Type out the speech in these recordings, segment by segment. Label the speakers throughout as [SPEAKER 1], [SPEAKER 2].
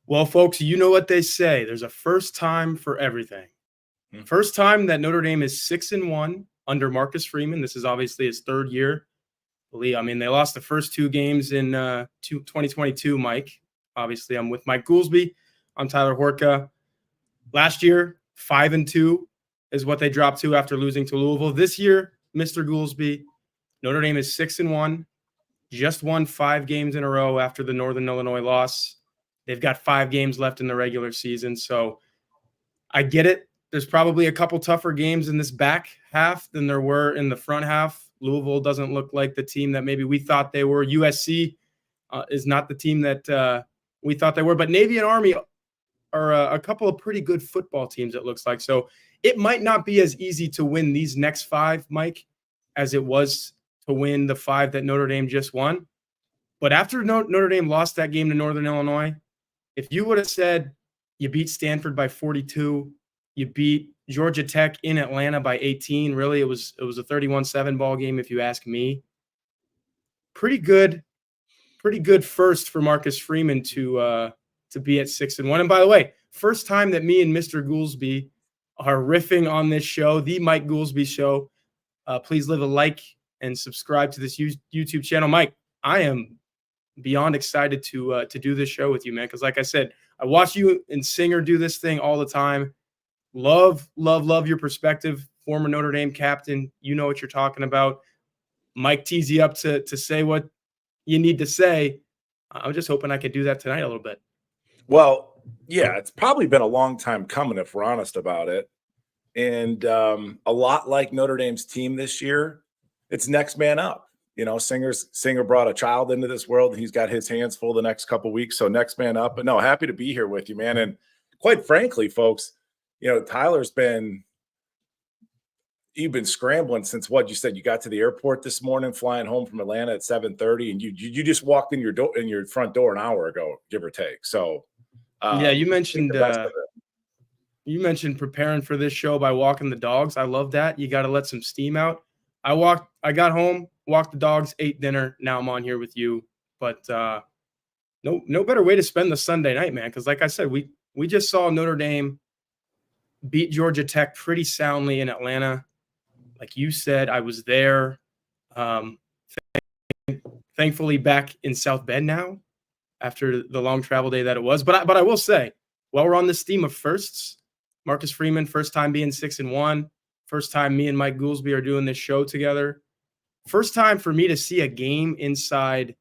[SPEAKER 1] Well, folks, you know what they say. There's a first time for everything. First time that Notre Dame is 6-1 under Marcus Freeman. This is obviously his third year. I mean, they lost the first two games in 2022, Mike. Obviously, I'm with Mike Goolsby. I'm Tyler Horka. Last year, 5-2 is what they dropped to after losing to Louisville. This year, Mr. Goolsby, Notre Dame is 6-1, just won 5 games in a row after the Northern Illinois loss. They've got 5 games left in the regular season, so I get it. There's probably a couple tougher games in this back half than there were in the front half. Louisville doesn't look like the team that maybe we thought they were. USC is not the team that we thought they were. But Navy and Army are a couple of pretty good football teams, it looks like. So it might not be as easy to win these next 5, Mike, as it was to win the 5 that Notre Dame just won. But after Notre Dame lost that game to Northern Illinois, if you would have said you beat Stanford by 42, you beat Georgia Tech in Atlanta by 18. Really, it was a 31-7 ball game, if you ask me. Pretty good first for Marcus Freeman to be at 6-1. And by the way, first time that me and Mr. Goolsby are riffing on this show, the Mike Goolsby Show. Please leave a like and subscribe to this YouTube channel. Mike, I am beyond excited to do this show with you, man. Because like I said, I watch you and Singer do this thing all the time. Love your perspective. Former Notre Dame captain. You know what you're talking about. Mike tees you up to say what you need to say. I'm just hoping I could do that tonight a little bit.
[SPEAKER 2] Well, yeah, it's probably been a long time coming if we're honest about it. And a lot like Notre Dame's team this year, it's next man up. You know, Singer brought a child into this world. He's got his hands full the next couple of weeks. So next man up. But no, happy to be here with you, man. And quite frankly, folks, you know, you've been scrambling since what you said. You got to the airport this morning, flying home from Atlanta at 7:30, and you just walked in your front door an hour ago, give or take. So
[SPEAKER 1] yeah, you mentioned preparing for this show by walking the dogs. I love that. You got to let some steam out. I got home, walked the dogs, ate dinner. Now I'm on here with you. But no better way to spend the Sunday night, man. Because like I said, we just saw Notre Dame beat Georgia Tech pretty soundly in Atlanta. Like you said, I was there. Thankfully back in South Bend now after the long travel day that it was. But I will say, while we're on this theme of firsts, Marcus Freeman, first time being 6-1. First time me and Mike Goolsby are doing this show together. First time for me to see a game inside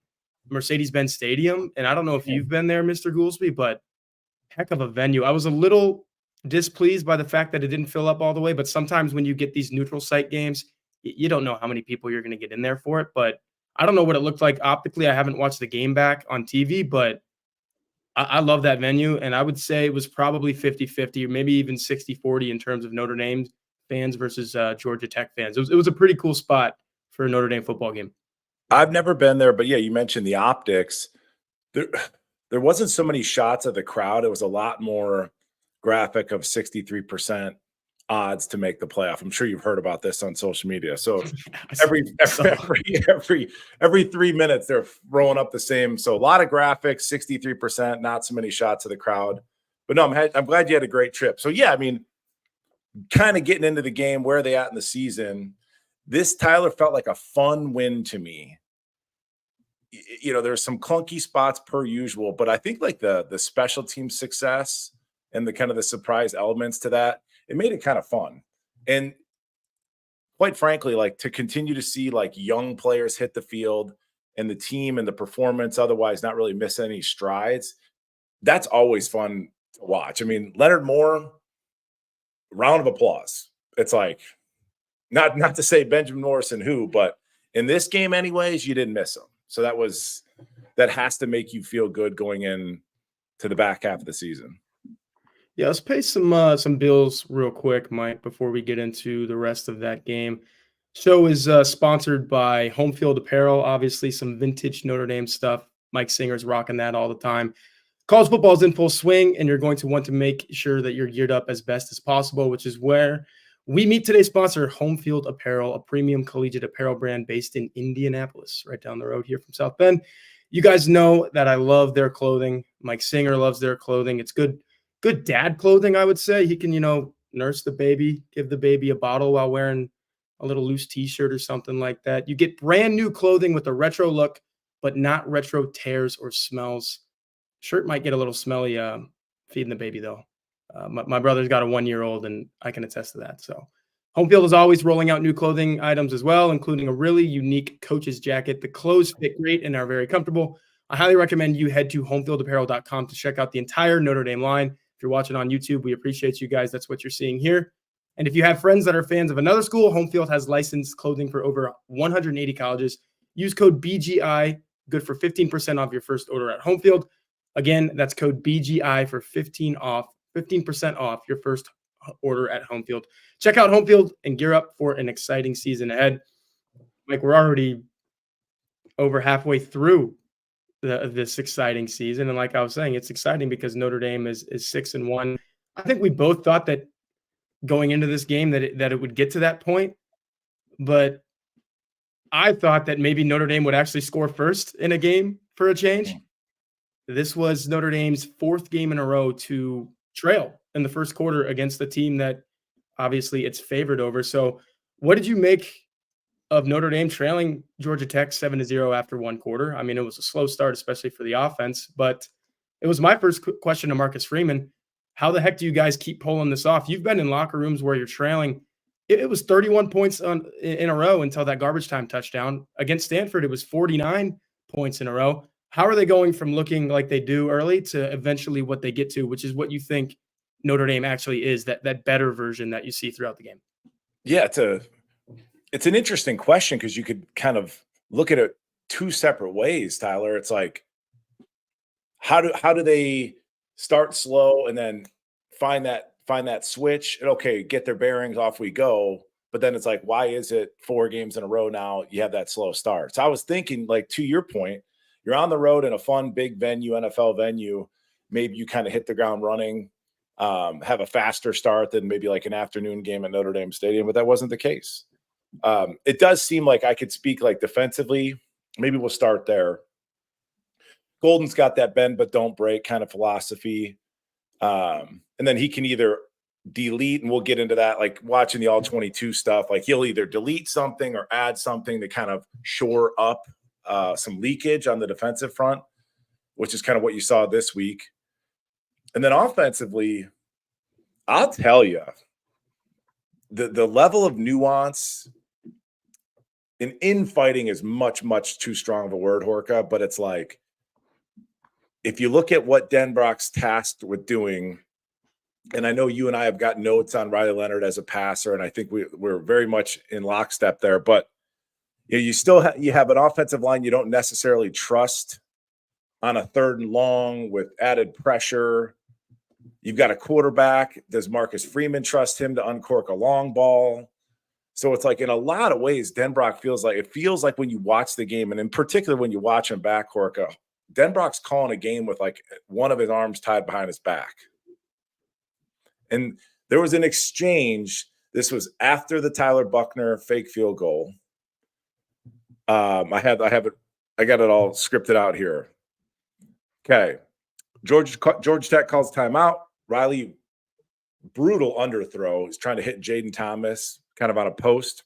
[SPEAKER 1] Mercedes-Benz Stadium. And I don't know if you've been there, Mr. Goolsby, but heck of a venue. I was a little displeased by the fact that it didn't fill up all the way. But sometimes when you get these neutral site games, you don't know how many people you're going to get in there for it. But I don't know what it looked like optically. I haven't watched the game back on TV, but I love that venue. And I would say it was probably 50-50 or maybe even 60-40 in terms of Notre Dame fans versus Georgia Tech fans. It was a pretty cool spot for a Notre Dame football game.
[SPEAKER 2] I've never been there, but yeah, you mentioned the optics. There wasn't so many shots of the crowd. It was a lot more graphic of 63% odds to make the playoff. I'm sure you've heard about this on social media. So every 3 minutes they're rolling up the same. So a lot of graphics, 63%, not so many shots of the crowd. But no, I'm glad you had a great trip. So yeah, I mean, kind of getting into the game, where are they at in the season? This, Tyler, felt like a fun win to me. You know, there's some clunky spots per usual, but I think like the special team success and the kind of the surprise elements to that, it made it kind of fun. And quite frankly, like to continue to see like young players hit the field and the team and the performance otherwise not really miss any strides, that's always fun to watch. I mean, Leonard Moore, round of applause. It's like, not to say Benjamin Morrison who, but in this game anyways, you didn't miss him. So that has to make you feel good going in to the back half of the season.
[SPEAKER 1] Yeah, let's pay some bills real quick, Mike, before we get into the rest of that game. Show is sponsored by Home Field Apparel, obviously some vintage Notre Dame stuff. Mike Singer's rocking that all the time. College football is in full swing, and you're going to want to make sure that you're geared up as best as possible, which is where we meet today's sponsor, Home Field Apparel, a premium collegiate apparel brand based in Indianapolis, right down the road here from South Bend. You guys know that I love their clothing. Mike Singer loves their clothing. It's good dad clothing, I would say. He can, nurse the baby, give the baby a bottle while wearing a little loose t-shirt or something like that. You get brand new clothing with a retro look, but not retro tears or smells. Shirt might get a little smelly feeding the baby, though. My brother's got a 1-year-old, and I can attest to that. So Home Field is always rolling out new clothing items as well, including a really unique coach's jacket. The clothes fit great and are very comfortable. I highly recommend you head to homefieldapparel.com to check out the entire Notre Dame line. If you're watching on YouTube, we appreciate you guys. That's what you're seeing here. And if you have friends that are fans of another school, Home Field has licensed clothing for over 180 colleges. Use code BGI, good for 15% off your first order at Home Field. Again, that's code BGI for 15% off your first order at Home Field. Check out Home Field and gear up for an exciting season ahead. Mike, we're already over halfway through this exciting season. And like I was saying, it's exciting because Notre Dame is 6-1. I think we both thought that going into this game that it would get to that point. But I thought that maybe Notre Dame would actually score first in a game for a change. This was Notre Dame's fourth game in a row to trail in the first quarter against the team that obviously it's favored over. So what did you make of Notre Dame trailing Georgia Tech 7-0 after one quarter? I mean, it was a slow start, especially for the offense, but it was my first question to Marcus Freeman. How the heck do you guys keep pulling this off? You've been in locker rooms where you're trailing. It was 31 points in a row until that garbage time touchdown. Against Stanford, it was 49 points in a row. How are they going from looking like they do early to eventually what they get to, which is what you think Notre Dame actually is, that better version that you see throughout the game?
[SPEAKER 2] Yeah, it's an interesting question because you could kind of look at it two separate ways, Tyler. It's like, how do they start slow and then find that switch and okay, get their bearings, off we go. But then it's like, why is it 4 games in a row now you have that slow start? So I was thinking, like, to your point, you're on the road in a fun, big venue, NFL venue. Maybe you kind of hit the ground running, have a faster start than maybe like an afternoon game at Notre Dame Stadium, but that wasn't the case. It does seem like I could speak like defensively. Maybe we'll start there. Golden's got that bend but don't break kind of philosophy. And then he can either delete, and we'll get into that, like watching the all 22 stuff, like he'll either delete something or add something to kind of shore up some leakage on the defensive front, which is kind of what you saw this week. And then offensively, I'll tell you, the level of nuance in infighting is much, much too strong of a word, Horka, but it's like, if you look at what Denbrock's tasked with doing, and I know you and I have got notes on Riley Leonard as a passer, and I think we're very much in lockstep there, but you still you have an offensive line you don't necessarily trust on a 3rd and long with added pressure. You've got a quarterback. Does Marcus Freeman trust him to uncork a long ball? So it's like, in a lot of ways, Denbrock feels like when you watch the game, and in particular when you watch him back, Horka, Denbrock's calling a game with like one of his arms tied behind his back. And there was an exchange. This was after the Tyler Buckner fake field goal. I got it all scripted out here. Okay. Georgia Tech calls timeout. Riley, brutal underthrow. He's trying to hit Jaden Thomas kind of on a post.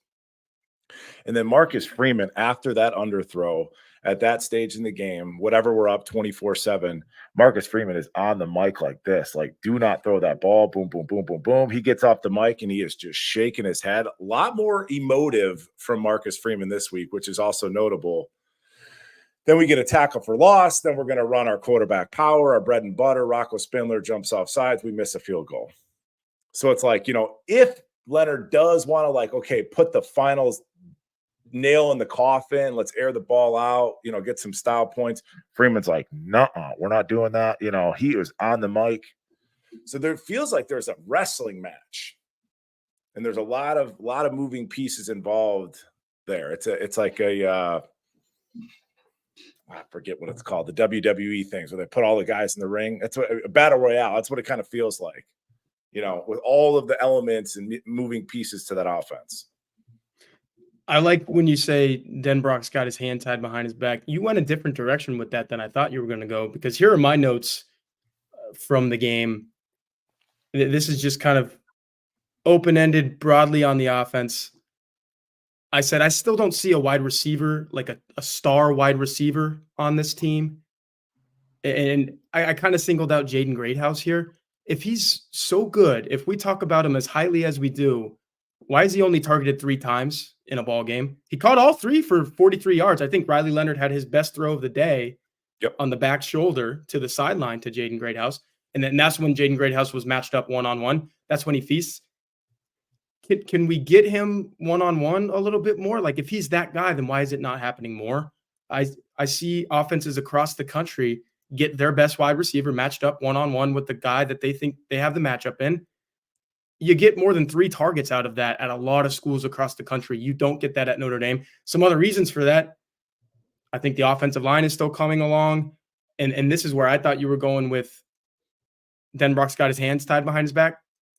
[SPEAKER 2] And then Marcus Freeman, after that underthrow, at that stage in the game, whatever we're up 24-7, Marcus Freeman is on the mic like this, like, do not throw that ball. Boom, boom, boom, boom, boom. He gets off the mic and he is just shaking his head. A lot more emotive from Marcus Freeman this week, which is also notable. Then we get a tackle for loss. Then we're going to run our quarterback power, our bread and butter. Rocco Spindler jumps off sides. We miss a field goal. So it's like, if Leonard does want to, like, okay, put the finals nail in the coffin, let's air the ball out, get some style points. Freeman's like, nuh-uh, we're not doing that. He was on the mic. So there feels like there's a wrestling match, and there's a lot of moving pieces involved there. It's like I forget what it's called, the WWE things where they put all the guys in the ring. That's a battle royale. That's what it kind of feels like, with all of the elements and moving pieces to that offense.
[SPEAKER 1] I like when you say Denbrock's got his hand tied behind his back. You went a different direction with that than I thought you were going to go, because here are my notes from the game. This is just kind of open-ended, broadly on the offense. I said I still don't see a wide receiver, like a star wide receiver on this team. And I kind of singled out Jaden Greathouse here. If he's so good, if we talk about him as highly as we do, why is he only targeted 3 times in a ball game? He caught all 3 for 43 yards. I think Riley Leonard had his best throw of the day on the back shoulder to the sideline to Jaden Greathouse. And then that's when Jaden Greathouse was matched up one-on-one. That's when he feasts. Can we get him one-on-one a little bit more? Like, if he's that guy, then why is it not happening more? I see offenses across the country get their best wide receiver matched up one-on-one with the guy that they think they have the matchup in. You get more than 3 targets out of that at a lot of schools across the country. You don't get that at Notre Dame. Some other reasons for that, I think the offensive line is still coming along. And this is where I thought you were going with Denbrock's got his hands tied behind his back.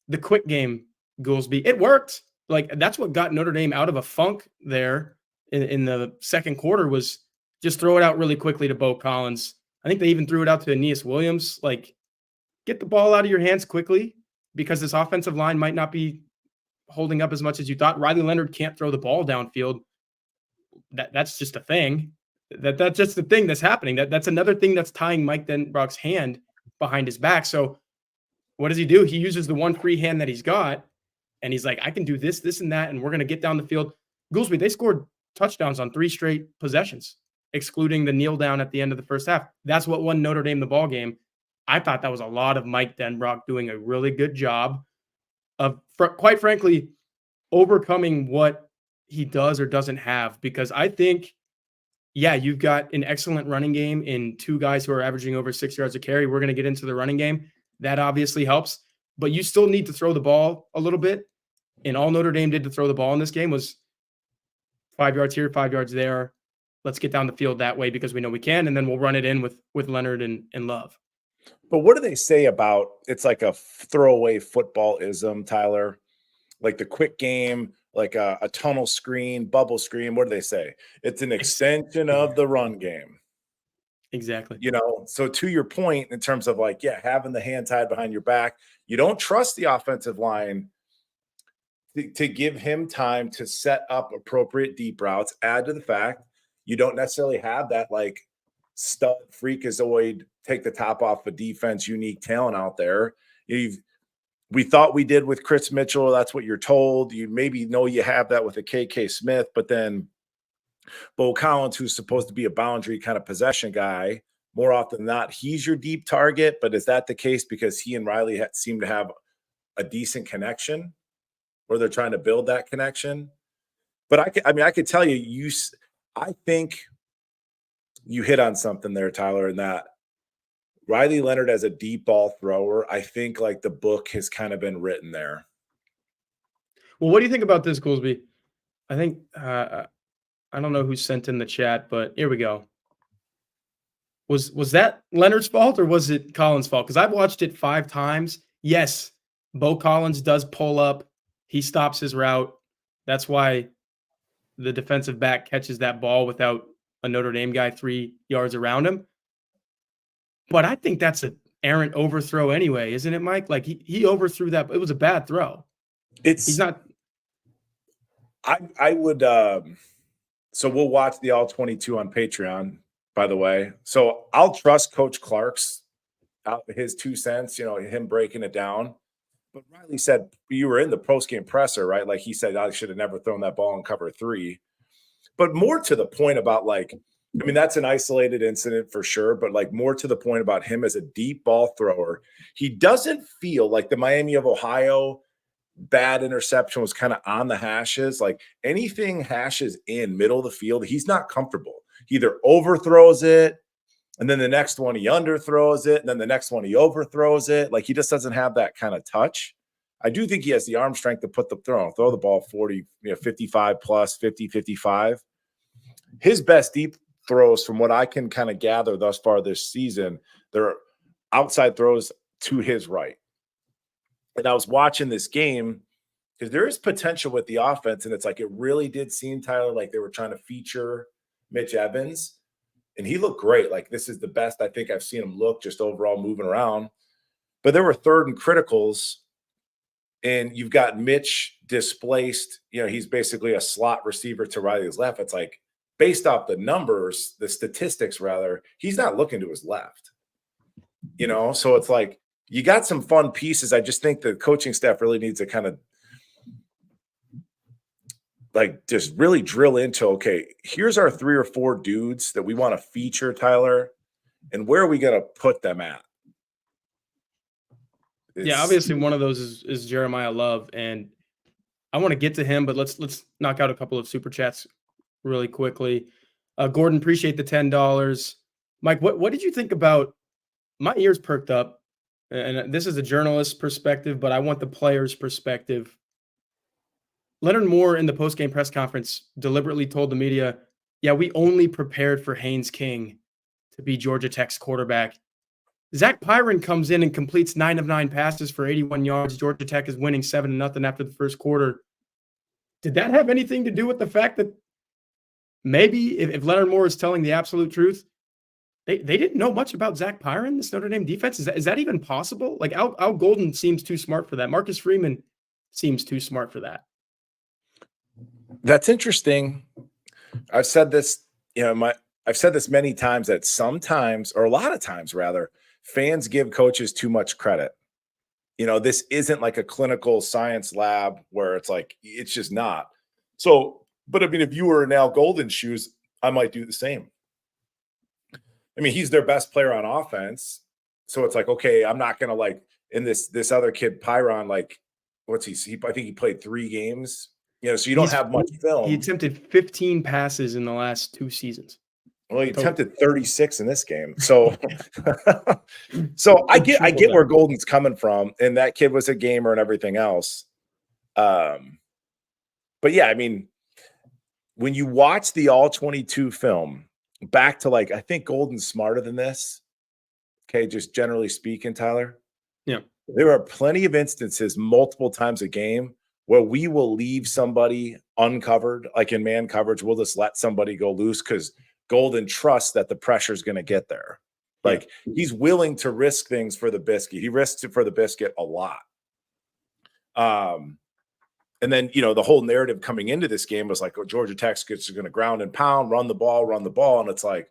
[SPEAKER 1] The quick game, Goolsby, it worked. Like, that's what got Notre Dame out of a funk there in the second quarter, was just throw it out really quickly to Bo Collins. I think they even threw it out to Aeneas Williams. Like, get the ball out of your hands quickly, because this offensive line might not be holding up as much as you thought. Riley Leonard can't throw the ball downfield. That's just a thing. That's just the thing that's happening. That's another thing that's tying Mike Denbrock's hand behind his back. So what does he do? He uses the one free hand that he's got, and he's like, I can do this, this, and that, and we're going to get down the field. Goolsby, they scored touchdowns on 3 straight possessions, excluding the kneel down at the end of the first half. That's what won Notre Dame the ball game. I thought that was a lot of Mike Denbrock doing a really good job of, quite frankly, overcoming what he does or doesn't have. Because I think, yeah, you've got an excellent running game in 2 guys who are averaging over 6 yards a carry. We're going to get into the running game. That obviously helps. But you still need to throw the ball a little bit. And all Notre Dame did to throw the ball in this game was 5 yards here, 5 yards there. Let's get down the field that way because we know we can. And then we'll run it in with Leonard and Love.
[SPEAKER 2] But what do they say about, it's like a throwaway footballism, Tyler? Like the quick game, like a tunnel screen, bubble screen. What do they say? It's an extension of the run game.
[SPEAKER 1] Exactly.
[SPEAKER 2] You know, so to your point, in terms of like, yeah, having the hand tied behind your back, you don't trust the offensive line to give him time to set up appropriate deep routes. Add to the fact, you don't necessarily have that like stud freakazoid, take the top off a defense, unique talent out there. We thought we did with Chris Mitchell. That's what you're told. You maybe know you have that with a KK Smith, but then Bo Collins, who's supposed to be a boundary kind of possession guy, more often than not, he's your deep target. But is that the case because he and Riley seem to have a decent connection, or they're trying to build that connection? But I could tell you, I think you hit on something there, Tyler, in that Riley Leonard as a deep ball thrower, I think like the book has kind of been written there.
[SPEAKER 1] Well, what do you think about this, Goolsby? I think I don't know who sent in the chat, but here we go. Was that Leonard's fault or was it Collins' fault? Because I've watched it 5 times. Yes, Bo Collins does pull up. He stops his route. That's why the defensive back catches that ball without a Notre Dame guy 3 yards around him. But I think that's an errant overthrow anyway, isn't it, Mike? Like he overthrew that. It was a bad throw. He's not.
[SPEAKER 2] I would. So we'll watch the All 22 on Patreon, by the way. So I'll trust Coach Clark's his 2 cents. You know, him breaking it down. But Riley said you were in the postgame presser, right? Like he said, I should have never thrown that ball in cover 3. But more to the point about like, I mean, that's an isolated incident for sure, but like more to the point about him as a deep ball thrower, he doesn't feel like the Miami of Ohio bad interception was kind of on the hashes. Like anything hashes in middle of the field, he's not comfortable. He either overthrows it, and then the next one he underthrows it, and then the next one he overthrows it. Like he just doesn't have that kind of touch. I do think he has the arm strength to throw the ball 40, 55 plus, 50, 55. His best deep throws, from what I can kind of gather thus far this season, they're outside throws to his right. And I was watching this game because there is potential with the offense, and it's like it really did seem, Tyler, like they were trying to feature Mitch Evans, and he looked great. Like this is the best I think I've seen him look just overall moving around. But there were third and criticals, and you've got Mitch displaced. He's basically a slot receiver to Riley's left. It's like based off the numbers, the statistics rather, he's not looking to his left. So it's like you got some fun pieces. I just think the coaching staff really needs to kind of like just really drill into, okay, here's our 3 or 4 dudes that we want to feature, Tyler, and where are we going to put them at?
[SPEAKER 1] Obviously one of those is Jeremiah Love, and I want to get to him, but let's knock out a couple of super chats really quickly. Gordon, appreciate the $10. Mike, what did you think about? My ears perked up, and this is a journalist's perspective, but I want the player's perspective. Leonard Moore in the post-game press conference deliberately told the media, we only prepared for Haynes King to be Georgia Tech's quarterback. Zach Pyron comes in and completes 9 of 9 passes for 81 yards. Georgia Tech is winning 7-0 after the first quarter. Did that have anything to do with the fact that maybe if Leonard Moore is telling the absolute truth, they didn't know much about Zach Pyron, this Notre Dame defense? Is that even possible? Like Al Golden seems too smart for that. Marcus Freeman seems too smart for that.
[SPEAKER 2] That's interesting. I've said this, I've said this many times that sometimes, or a lot of times rather, fans give coaches too much credit. This isn't like a clinical science lab where it's like, it's just not. So, but I mean, if you were in Al Golden's shoes, I might do the same. I mean, he's their best player on offense. So it's like, okay, I'm not going to like, in this other kid, Pyron, like, what's he? I think he played 3 games. So you don't have much film.
[SPEAKER 1] He attempted 15 passes in the last 2 seasons.
[SPEAKER 2] Well, he attempted 36 in this game. So, I get where Golden's coming from, and that kid was a gamer and everything else. But yeah, I mean, when you watch the all 22 film, back to like, I think Golden's smarter than this. Okay, just generally speaking, Tyler.
[SPEAKER 1] Yeah.
[SPEAKER 2] There are plenty of instances multiple times a game where we will leave somebody uncovered, like in man coverage, we'll just let somebody go loose because Golden trusts that the pressure is going to get there. Like he's willing to risk things for the biscuit. He risks it for the biscuit a lot. And then, the whole narrative coming into this game was like, Georgia Tech is going to ground and pound, run the ball. And it's like,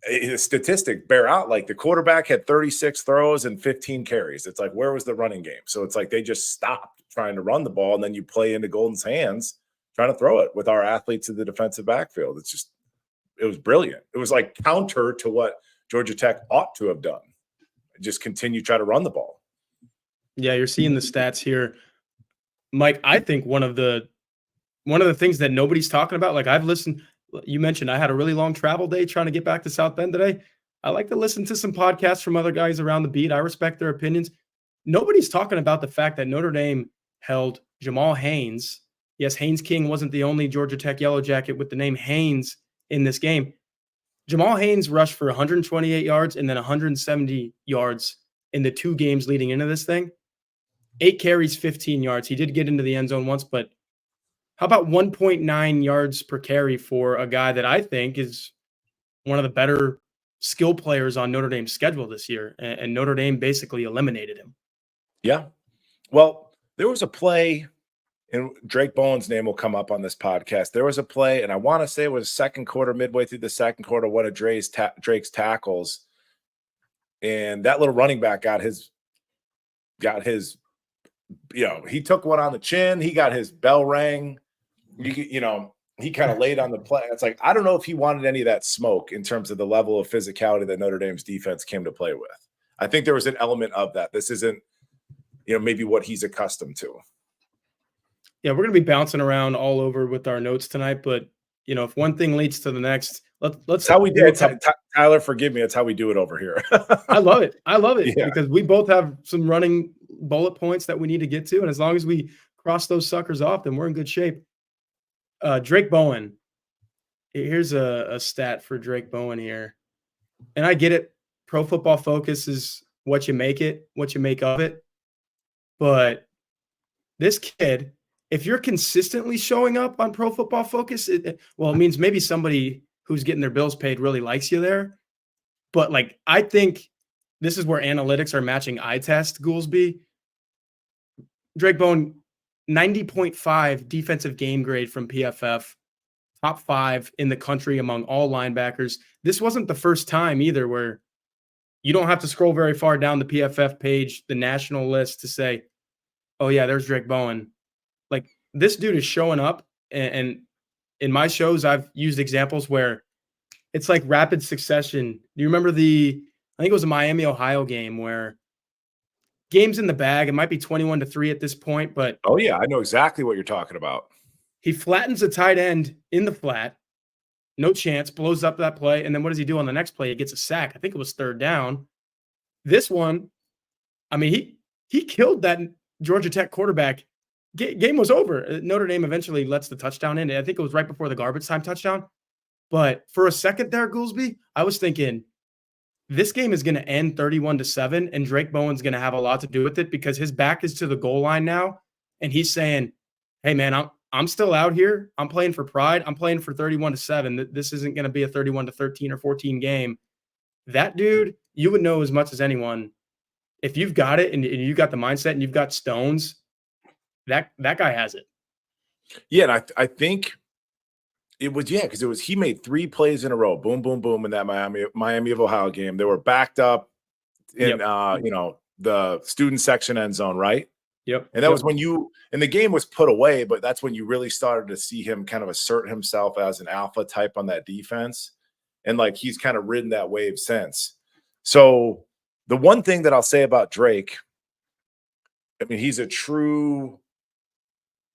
[SPEAKER 2] the statistics bear out. Like the quarterback had 36 throws and 15 carries. It's like, where was the running game? So it's like they just stopped trying to run the ball, and then you play into Golden's hands trying to throw it with our athletes in the defensive backfield. It was brilliant. It was like counter to what Georgia Tech ought to have done. Just continue try to run the ball.
[SPEAKER 1] Yeah, you're seeing the stats here, Mike. I think one of the things that nobody's talking about, like I've listened. You mentioned I had a really long travel day trying to get back to South Bend today. I like to listen to some podcasts from other guys around the beat. I respect their opinions. Nobody's talking about the fact that Notre Dame held Jamal Haynes. Yes, Haynes King wasn't the only Georgia Tech Yellow Jacket with the name Haynes in this game. Jamal Haynes rushed for 128 yards and then 170 yards in the 2 games leading into this thing. 8 carries, 15 yards. He did get into the end zone once, but how about 1.9 yards per carry for a guy that I think is one of the better skill players on Notre Dame's schedule this year? And Notre Dame basically eliminated him.
[SPEAKER 2] Yeah. Well, there was a play, and Drayk Bowen's name will come up on this podcast. There was a play, and I want to say it was second quarter, midway through the second quarter, one of Drake's tackles. And that little running back got his, he took one on the chin. He got his bell rang. He kind of laid on the play. It's like, I don't know if he wanted any of that smoke in terms of the level of physicality that Notre Dame's defense came to play with. I think there was an element of that. This isn't, maybe what he's accustomed to.
[SPEAKER 1] Yeah, we're going to be bouncing around all over with our notes tonight, but if one thing leads to the next, let's.
[SPEAKER 2] That's how we do it. Tyler, forgive me. It's how we do it over here.
[SPEAKER 1] I love it because we both have some running bullet points that we need to get to, and as long as we cross those suckers off, then we're in good shape. Drayk Bowen. Here's a stat for Drayk Bowen here. And I get it. Pro Football Focus is what you make of it. But this kid, if you're consistently showing up on Pro Football Focus, it means maybe somebody who's getting their bills paid really likes you there. But like, I think this is where analytics are matching eye test, Goolsby. Drayk Bowen, 90.5 defensive game grade from PFF, top 5 in the country among all linebackers. This wasn't the first time either where you don't have to scroll very far down the PFF page, the national list, to say, oh yeah, there's Drayk Bowen. Like, this dude is showing up, and in my shows, I've used examples where it's like rapid succession. Do you remember I think it was a Miami, Ohio game where game's in the bag. It might be 21-3 at this point, but
[SPEAKER 2] oh yeah, I know exactly what you're talking about.
[SPEAKER 1] He flattens a tight end in the flat, no chance, blows up that play, and then what does he do on the next play? He gets a sack. I think it was 3rd down. This one, I mean, he killed that Georgia Tech quarterback. Game was over. Notre Dame eventually lets the touchdown in. I think it was right before the garbage time touchdown. But for a second there, Goolsby, I was thinking this game is going to end 31-7, and Drayk Bowen's going to have a lot to do with it because his back is to the goal line now, and he's saying, hey, man, I'm still out here. I'm playing for pride. I'm playing for 31-7. This isn't going to be a 31-13 or 14 game. That dude, you would know as much as anyone. If you've got it and you've got the mindset and you've got stones, that guy has it.
[SPEAKER 2] Yeah, and I think it was, because he made 3 plays in a row. Boom, boom, boom in that Miami of Ohio game. They were backed up in the student section end zone, right?
[SPEAKER 1] Yep.
[SPEAKER 2] And that was when the game was put away, but that's when you really started to see him kind of assert himself as an alpha type on that defense. And like, he's kind of ridden that wave since. So the one thing that I'll say about Drayk, I mean, he's a true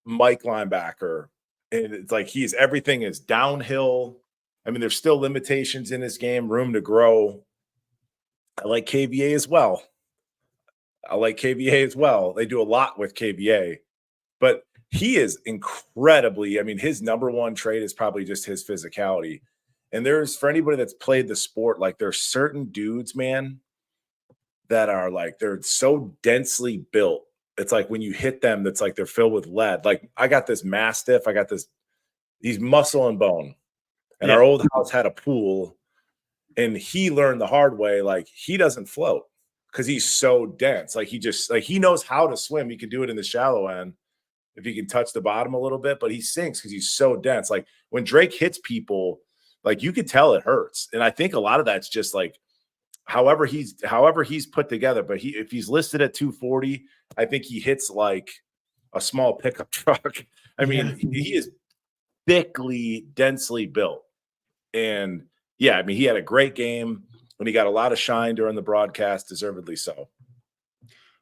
[SPEAKER 2] Mike linebacker. And it's like everything is downhill. I mean, there's still limitations in his game, room to grow. I like KVA as well. They do a lot with KVA, but he is incredibly, I mean, his number one trait is probably just his physicality. And for anybody that's played the sport, like, there's certain dudes, man, that are like, they're so densely built. It's like when you hit them, that's like they're filled with lead. Like, I got this Mastiff, he's muscle and bone. And our old house had a pool, and he learned the hard way, like, he doesn't float because he's so dense. Like, he knows how to swim. He can do it in the shallow end if he can touch the bottom a little bit, but he sinks because he's so dense. Like, when Drayk hits people, like, you could tell it hurts. And I think a lot of that's just like however he's put together. But if he's listed at 240, I think he hits like a small pickup truck. I mean, he is thickly, densely built. And yeah, I mean, he had a great game when he got a lot of shine during the broadcast, deservedly so.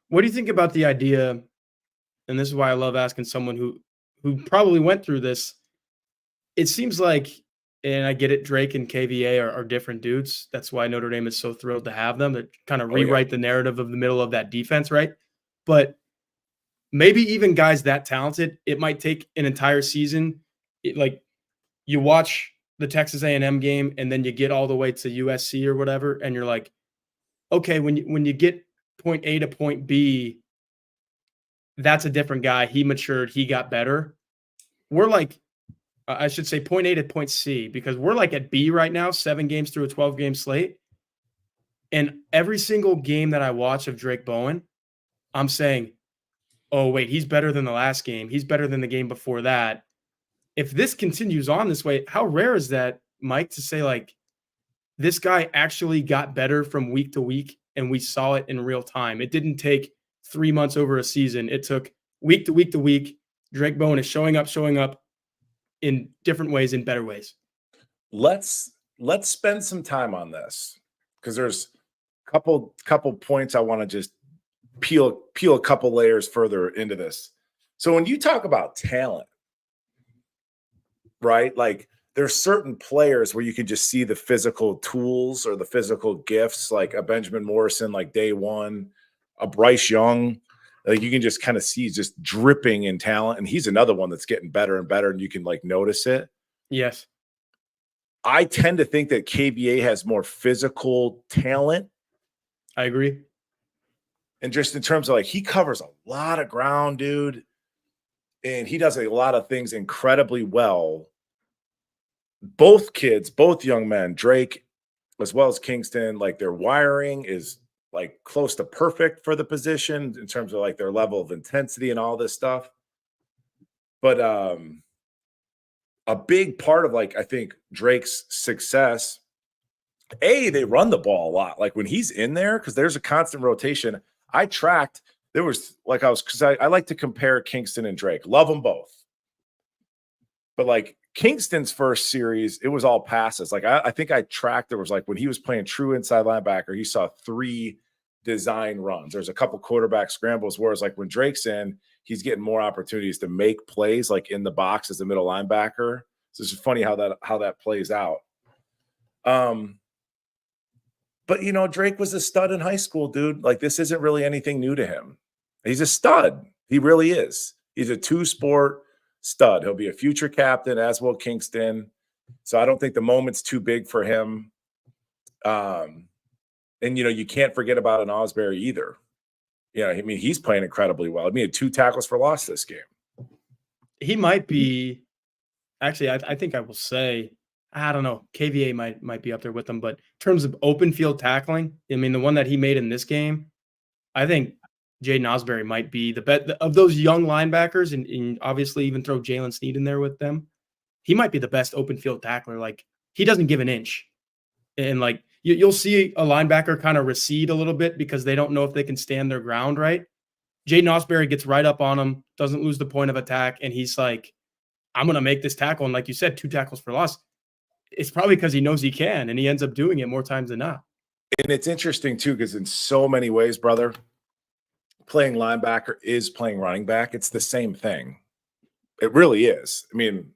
[SPEAKER 1] What do you think about the idea? And this is why I love asking someone who probably went through this. It seems like, and I get it, Drayk and KVA are different dudes. That's why Notre Dame is so thrilled to have them. They kind of rewrite the narrative of the middle of that defense, right? But maybe even guys that talented, it might take an entire season. Like, you watch the Texas A&M game, and then you get all the way to USC or whatever, and you're like, okay, when you get point A to point B, that's a different guy. He matured. He got better. We're like, I should say point A to point C, because we're like at B right now, 7 games through a 12-game slate. And every single game that I watch of Drayk Bowen, I'm saying, oh, wait, he's better than the last game. He's better than the game before that. If this continues on this way, how rare is that, Mike, to say, like, this guy actually got better from week to week, and we saw it in real time? It didn't take 3 months over a season. It took week to week to week. Drayk Bowen is showing up in different ways, in better ways.
[SPEAKER 2] Let's spend some time on this, because there's a couple points I want to just peel a couple layers further into this. So when you talk about talent, right? Like, there's certain players where you can just see the physical tools or the physical gifts, like a Benjamin Morrison, like day one, a Bryce Young. Like, you can just kind of see just dripping in talent. And he's another one that's getting better and better, and you can like notice it.
[SPEAKER 1] Yes.
[SPEAKER 2] I tend to think that KVA has more physical talent.
[SPEAKER 1] I agree.
[SPEAKER 2] And just in terms of, like, he covers a lot of ground, dude. and he does a lot of things incredibly well. Both kids, both young men, Drayk as well as Kingston, like their wiring is like close to perfect for the position in terms of like their level of intensity and all this stuff. But a big part of like I think Drake's success, they run the ball a lot. Like when he's in there, because there's a constant rotation. I tracked there was like because I like to compare Kingston and Drayk. Love them both. But like Kingston's first series, it was all passes. Like I think I tracked there was like when he was playing true inside linebacker, he saw 3 design runs. There's a couple quarterback scrambles, whereas like when Drake's in, he's getting more opportunities to make plays like in the box as a middle linebacker. So it's funny how that plays out. But you know, Drayk was a stud in high school, dude. Like this isn't really anything new to him. He's a stud. He really is. He's a 2-sport stud. He'll be a future captain, as will Kingston. So I don't think the moment's too big for him. And you know, you can't forget about an Osbury either. Yeah, I mean, he's playing incredibly well. I mean, 2 tackles for loss this game.
[SPEAKER 1] He might be actually, I think I will say, I don't know, KVA might be up there with him, but in terms of open field tackling, I mean, the one that he made in this game, I think Jaden Osbury might be the best of those young linebackers, and obviously even throw Jalen Sneed in there with them. He might be the best open field tackler. Like he doesn't give an inch, and like you'll see a linebacker kind of recede a little bit because they don't know if they can stand their ground right. Jaden Osbury gets right up on him, doesn't lose the point of attack, and he's like, I'm going to make this tackle. And like you said, 2 tackles for loss. It's probably because he knows he can, and he ends up doing it more times than not.
[SPEAKER 2] And it's interesting too, because in so many ways, brother, playing linebacker is playing running back. It's the same thing. It really is. I mean,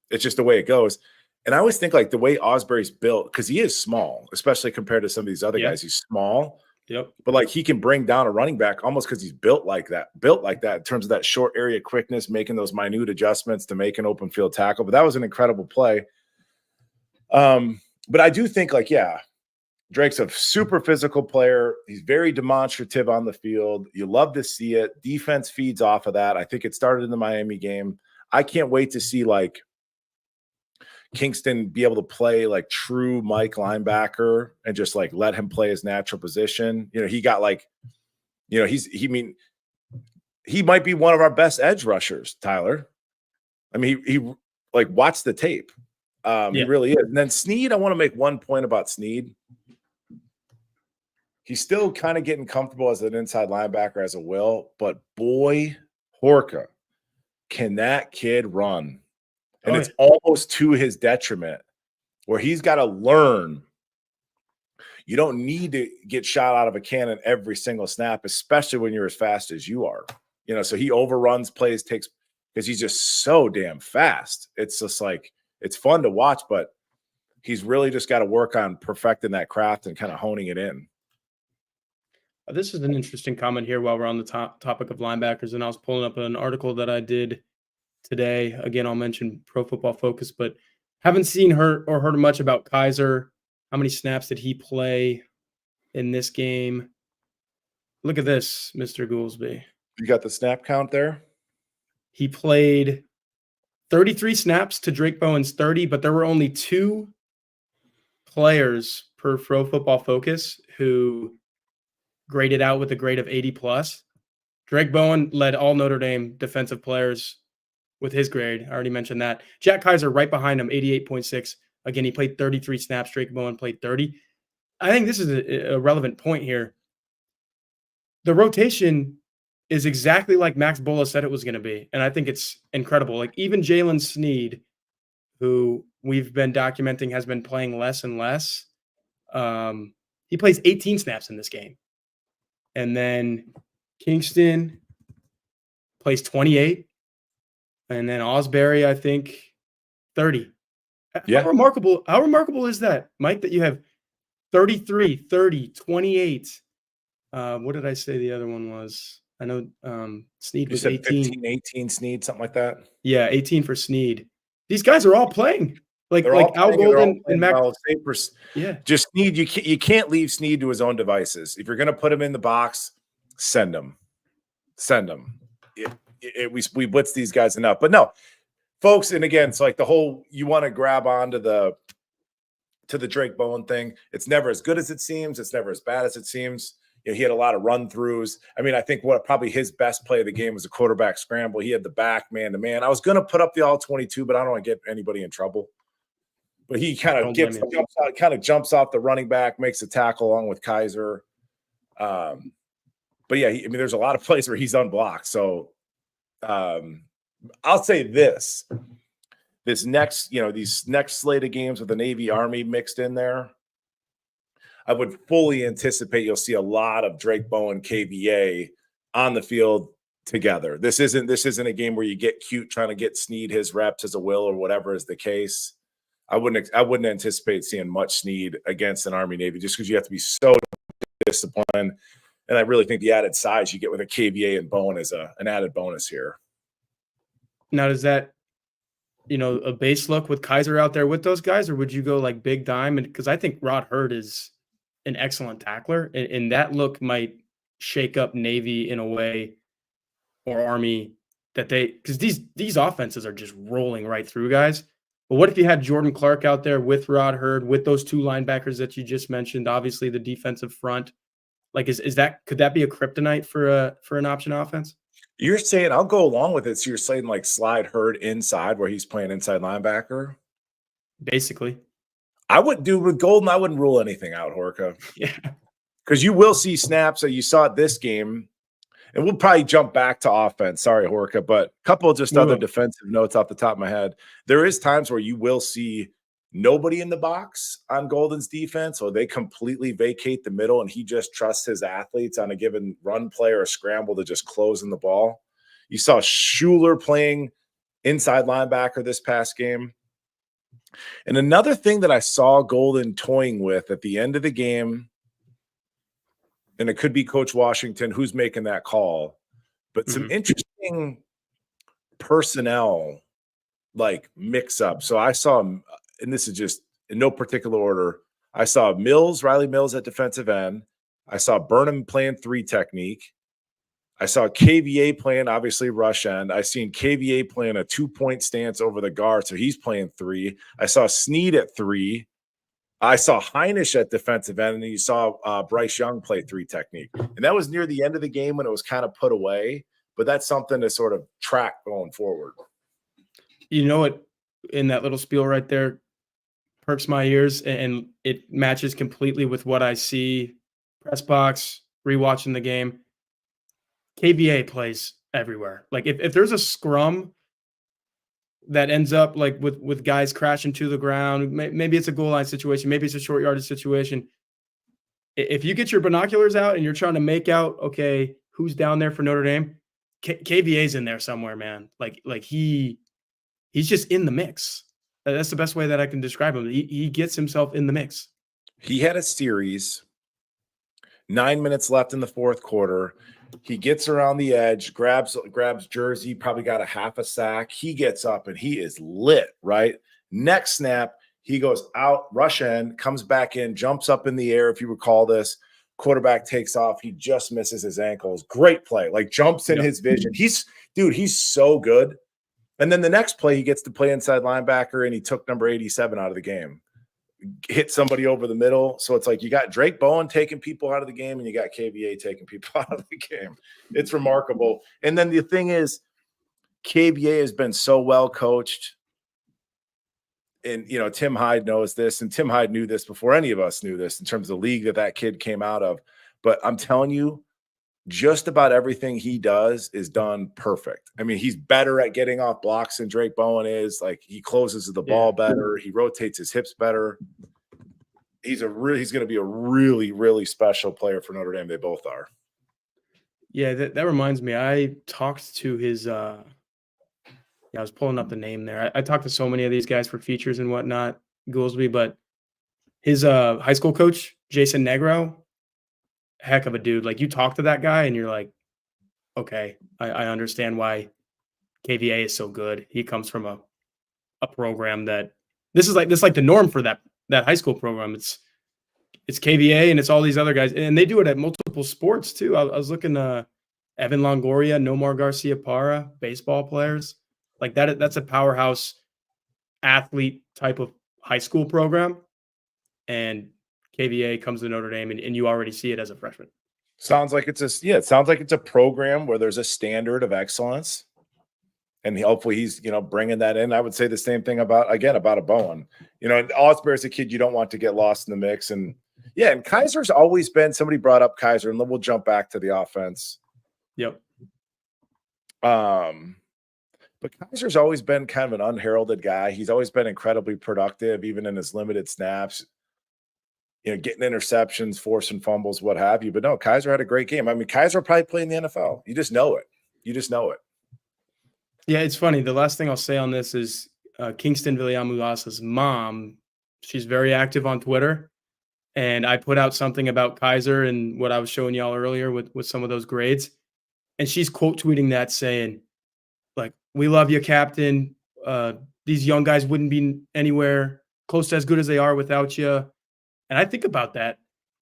[SPEAKER 2] it's just the way it goes. And I always think like the way Osbury's built, because he is small, especially compared to some of these other guys. He's small.
[SPEAKER 1] Yep.
[SPEAKER 2] But like he can bring down a running back almost because he's built like that in terms of that short area quickness, making those minute adjustments to make an open field tackle. But that was an incredible play. But I do think like, yeah, Drake's a super physical player. He's very demonstrative on the field. You love to see it. Defense feeds off of that. I think it started in the Miami game. I can't wait to see like Kingston be able to play like true Mike linebacker and just like let him play his natural position. You know, he got like, you know, he might be one of our best edge rushers, Tyler. I mean, he like watch the tape. He really is. And then Sneed, I want to make one point about Sneed. He's still kind of getting comfortable as an inside linebacker as a will, but boy, Horka, can that kid run? And it's almost to his detriment where he's got to learn. You don't need to get shot out of a cannon every single snap, especially when you're as fast as you are. You know, so he overruns plays, because he's just so damn fast. It's just like, it's fun to watch, but he's really just got to work on perfecting that craft and kind of honing it in.
[SPEAKER 1] This is an interesting comment here while we're on the topic of linebackers, and I was pulling up an article that I did today. Again, I'll mention Pro Football Focus, but haven't seen heard much about Kaiser. How many snaps did he play in this game? Look at this, Mr. Goolsby.
[SPEAKER 2] You got the snap count there?
[SPEAKER 1] He played 33 snaps to Drayk Bowen's 30, but there were only 2 players per Pro Football Focus who graded out with a grade of 80+. Drayk Bowen led all Notre Dame defensive players with his grade. I already mentioned that. Jack Kaiser right behind him, 88.6. Again, he played 33 snaps. Drayk Bowen played 30. I think this is a relevant point here. The rotation is exactly like Max Bola said it was going to be, and I think it's incredible. Like even Jalen Sneed, who we've been documenting has been playing less and less, he plays 18 snaps in this game. And then Kingston plays 28. And then Osbury, I think, 30.
[SPEAKER 2] Yeah.
[SPEAKER 1] How remarkable is that, Mike, that you have 33, 30, 28. What did I say the other one was? I know Sneed was 18.
[SPEAKER 2] 15, 18 Sneed, something like that.
[SPEAKER 1] Yeah, 18 for Sneed. These guys are all playing. Like Al Golden and Mac.
[SPEAKER 2] Yeah. Just Sneed, you can't leave Sneed to his own devices. If you're going to put him in the box, send him. we blitz these guys enough. But no, folks, and again, it's like the whole you want to grab onto the Drayk Bowen thing. It's never as good as it seems. It's never as bad as it seems. You know, he had a lot of run throughs. I mean, I think what probably his best play of the game was a quarterback scramble. He had the back man to man. I was going to put up the all 22, but I don't want to get anybody in trouble. But he kind of jumps off the running back, makes a tackle along with Kaiser. But yeah, I mean, there's a lot of plays where he's unblocked. So I'll say this next, these next slate of games with the Navy Army mixed in there, I would fully anticipate you'll see a lot of Drayk Bowen KVA on the field together. This isn't a game where you get cute trying to get Snead his reps as a will or whatever is the case. I wouldn't anticipate seeing much Snead against an Army Navy just because you have to be so disciplined. And I really think the added size you get with a KVA and Bowen is an added bonus here.
[SPEAKER 1] Now, does that, a base look with Kaiser out there with those guys, or would you go like big dime? And because I think Rod Hurd is an excellent tackler, and that look might shake up Navy in a way, or Army, that because these offenses are just rolling right through guys. But what if you had Jordan Clark out there with Rod Hurd, with those two linebackers that you just mentioned, obviously the defensive front? Like, could that be a kryptonite for an option offense?
[SPEAKER 2] You're saying, I'll go along with it. So you're saying like slide Hurd inside where he's playing inside linebacker?
[SPEAKER 1] Basically.
[SPEAKER 2] I wouldn't do with Golden. I wouldn't rule anything out, Horka.
[SPEAKER 1] Yeah.
[SPEAKER 2] Because you will see snaps that you saw at this game. And we'll probably jump back to offense. Sorry, Horka, but a couple of just other defensive notes off the top of my head. There is times where you will see nobody in the box on Golden's defense, or they completely vacate the middle and he just trusts his athletes on a given run play or a scramble to just close in the ball. You saw Schuler playing inside linebacker this past game. And another thing that I saw Golden toying with at the end of the game, and it could be Coach Washington who's making that call, but some interesting personnel like mix up. So I saw, and this is just in no particular order, I saw Riley Mills at defensive end. I saw Burnham playing 3 technique. I saw KVA playing, obviously, rush end. I seen KVA playing a 2-point stance over the guard, so he's playing 3. I saw Snead at 3. I saw Heinisch at defensive end, and then you saw Bryce Young play 3 technique. And that was near the end of the game when it was kind of put away, but that's something to sort of track going forward.
[SPEAKER 1] You know what? In that little spiel right there, perks my ears, and it matches completely with what I see press box, rewatching the game. KVA plays everywhere. Like if there's a scrum that ends up like with guys crashing to the ground, maybe it's a goal line situation, maybe it's a short yardage situation. If you get your binoculars out and you're trying to make out, okay, who's down there for Notre Dame, KVA's in there somewhere, man. Like he's just in the mix. That's the best way that I can describe him. He gets himself in the mix.
[SPEAKER 2] He had a series, 9 minutes left in the fourth quarter. He gets around the edge, grabs Jersey, probably got a half a sack. He gets up and he is lit, right? Next snap, he goes out, rush end, comes back in, jumps up in the air. If you recall this, quarterback takes off. He just misses his ankles. Great play, like jumps in his vision. He's so good. And then the next play, he gets to play inside linebacker, and he took number 87 out of the game. Hit somebody over the middle. So it's like you got Drayk Bowen taking people out of the game, and you got KVA taking people out of the game. It's remarkable. And then the thing is, KVA has been so well coached. And, Tim Hyde knows this, and Tim Hyde knew this before any of us knew this in terms of the league that kid came out of. But I'm telling you, just about everything he does is done perfect. I mean, he's better at getting off blocks than Drayk Bowen is. Like, he closes the ball better. He rotates his hips better. He's going to be a really, really special player for Notre Dame. They both are.
[SPEAKER 1] Yeah, that reminds me. I talked to his I was pulling up the name there. I talked to so many of these guys for features and whatnot, Goolsby, but his high school coach, Jason Negro, heck of a dude. Like, you talk to that guy and you're like, okay, I understand why KVA is so good. He comes from a program that this is like the norm for that high school program. It's KVA and it's all these other guys, and they do it at multiple sports too. I was looking at Evan Longoria, Nomar Garcia-Parra, baseball players. Like that's a powerhouse athlete type of high school program. And KVA comes to Notre Dame, and you already see it as a freshman.
[SPEAKER 2] Sounds like it's it sounds like it's a program where there's a standard of excellence. And hopefully he's, bringing that in. I would say the same thing about a Bowen. Osberry's a kid you don't want to get lost in the mix. And yeah, and Kaiser's always been, somebody brought up Kaiser, and then we'll jump back to the offense.
[SPEAKER 1] Yep.
[SPEAKER 2] But Kaiser's always been kind of an unheralded guy. He's always been incredibly productive, even in his limited snaps, getting interceptions, forcing fumbles, what have you. But no, Kaiser had a great game. I mean, Kaiser probably played in the NFL. You just know it.
[SPEAKER 1] Yeah, it's funny. The last thing I'll say on this is Kingston Villamulasa's mom. She's very active on Twitter. And I put out something about Kaiser and what I was showing y'all earlier with some of those grades. And she's quote tweeting that saying, like, we love you, Captain. These young guys wouldn't be anywhere close to as good as they are without you. And I think about that.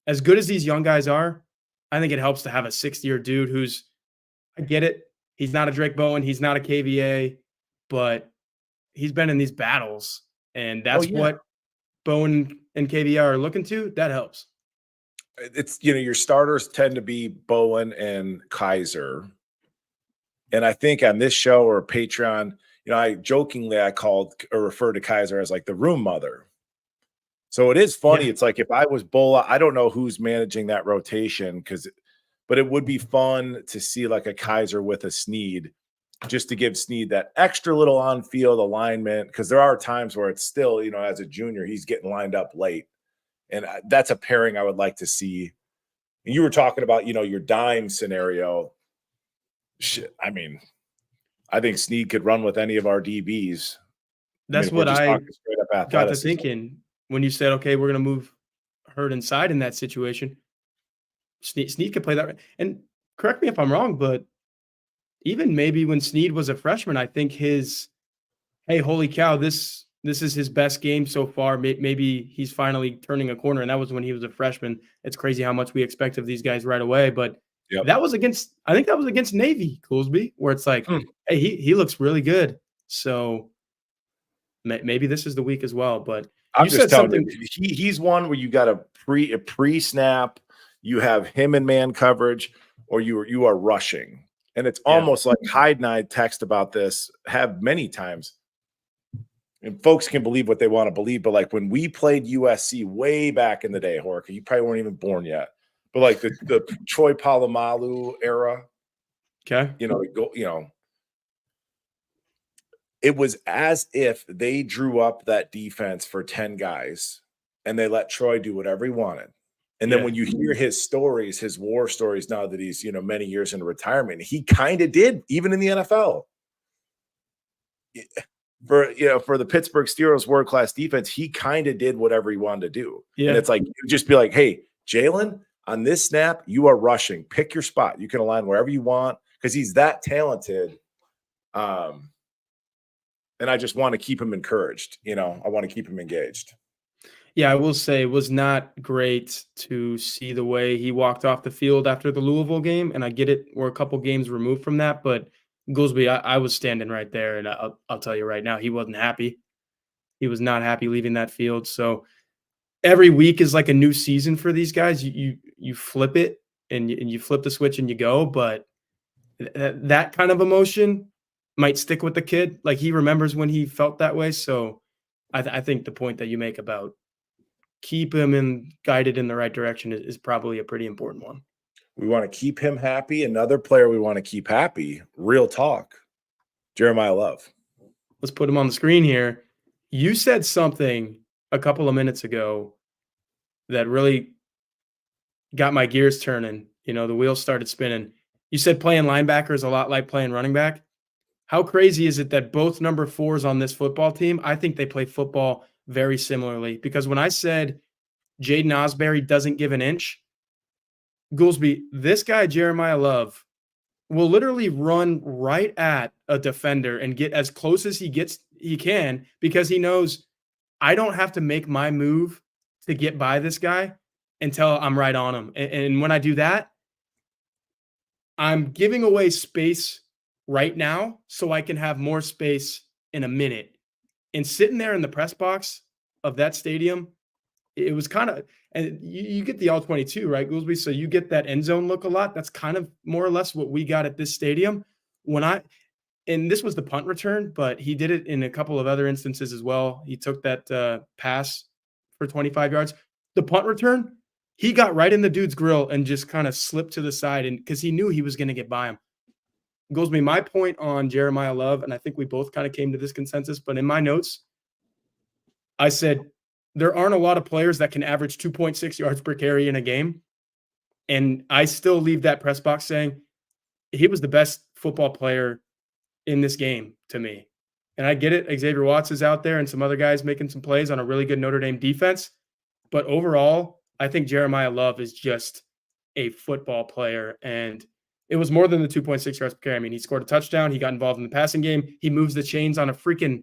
[SPEAKER 1] As good as these young guys are, I think it helps to have a sixth-year dude who's, I get it. He's not a Drayk Bowen. He's not a KVA, but he's been in these battles. And that's what Bowen and KVA are looking to. That helps.
[SPEAKER 2] It's, your starters tend to be Bowen and Kaiser. And I think on this show or Patreon, I jokingly, I called or referred to Kaiser as like the room mother. So it is funny. Yeah. It's like if I was Bola, I don't know who's managing that rotation but it would be fun to see like a Kaiser with a Snead, just to give Snead that extra little on-field alignment. Because there are times where it's still, as a junior, he's getting lined up late. And that's a pairing I would like to see. And you were talking about, your dime scenario. Shit, I mean, I think Snead could run with any of our DBs.
[SPEAKER 1] That's what I got to thinking when you said, okay, we're going to move Hurd inside in that situation. Snead could play that. And correct me if I'm wrong, but even maybe when Snead was a freshman, I think hey, holy cow, this is his best game so far. Maybe he's finally turning a corner. And that was when he was a freshman. It's crazy how much we expect of these guys right away. But that was against Navy, Goolsby, where it's like, hey, he looks really good. So maybe this is the week as well. But
[SPEAKER 2] I'm just telling you, he's one where you got a pre-snap. You have him in man coverage, or you are rushing. And it's almost like Hyde and I text about this, have many times. And folks can believe what they want to believe. But like when we played USC way back in the day, Horka, you probably weren't even born yet. But like the Troy Polamalu era.
[SPEAKER 1] Okay.
[SPEAKER 2] It was as if they drew up that defense for 10 guys and they let Troy do whatever he wanted. And then when you hear his stories, his war stories, now that he's, many years into retirement, he kind of did, even in the NFL. For the Pittsburgh Steelers world-class defense, he kind of did whatever he wanted to do. Yeah. And it's like, just be like, hey, Jalen, on this snap, you are rushing. Pick your spot. You can align wherever you want because he's that talented. And I just want to keep him encouraged. I want to keep him engaged.
[SPEAKER 1] Yeah, I will say it was not great to see the way he walked off the field after the Louisville game. And I get it. We're a couple games removed from that. But Goolsby, I was standing right there. And I'll tell you right now, he wasn't happy. He was not happy leaving that field. So every week is like a new season for these guys. You flip it and you flip the switch and you go. But that kind of emotion might stick with the kid. Like he remembers when he felt that way. So I think the point that you make about keep him guided in the right direction is probably a pretty important one.
[SPEAKER 2] We want to keep him happy. Another player we want to keep happy, real talk, Jeremiah Love.
[SPEAKER 1] Let's put him on the screen here. You said something a couple of minutes ago that really got my gears turning. The wheels started spinning. You said playing linebacker is a lot like playing running back. How crazy is it that both number 4s on this football team, I think they play football very similarly? Because when I said Jaden Osberry doesn't give an inch, Goolsby, this guy, Jeremiah Love, will literally run right at a defender and get as close as he can because he knows I don't have to make my move to get by this guy until I'm right on him. And when I do that, I'm giving away space right now so I can have more space in a minute. And sitting there in the press box of that stadium, it was kind of, and you get the all 22, right, Goolsby? So you get that end zone look a lot. That's kind of more or less what we got at this stadium. And this was the punt return, but he did it in a couple of other instances as well. He took that pass for 25 yards. The punt return, he got right in the dude's grill and just kind of slipped to the side, and because he knew he was going to get by him. Goolsby, my point on Jeremiah Love, and I think we both kind of came to this consensus, but in my notes, I said there aren't a lot of players that can average 2.6 yards per carry in a game. And I still leave that press box saying he was the best football player in this game to me. And I get it. Xavier Watts is out there and some other guys making some plays on a really good Notre Dame defense. But overall, I think Jeremiah Love is just a football player. And it was more than the 2.6 yards per carry. I mean, he scored a touchdown. He got involved in the passing game. He moves the chains on a freaking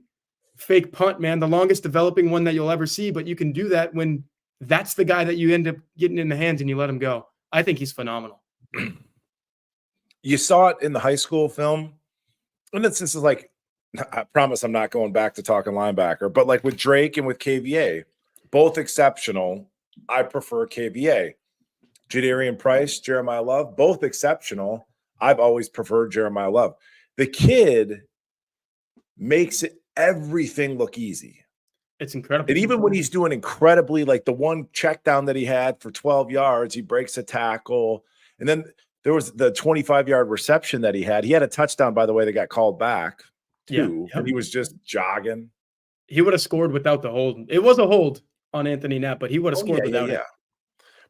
[SPEAKER 1] fake punt, man. The longest developing one that you'll ever see. But you can do that when that's the guy that you end up getting in the hands and you let him go. I think he's phenomenal.
[SPEAKER 2] You saw it in the high school film. And this is like, I promise I'm not going back to talking linebacker, but like with Drayk and with KVA, both exceptional. I prefer KVA. Jadarian Price, Jeremiah Love, both exceptional. I've always preferred Jeremiah Love. The kid makes everything look easy.
[SPEAKER 1] It's incredible.
[SPEAKER 2] And even when he's doing incredibly, like the one check down that he had for 12 yards, he breaks a tackle. And then there was the 25-yard reception that he had. He had a touchdown, by the way, that got called back too. Yeah. And he was just jogging.
[SPEAKER 1] He would have scored without the hold. It was a hold on Anthony Knapp, but he would have scored without it.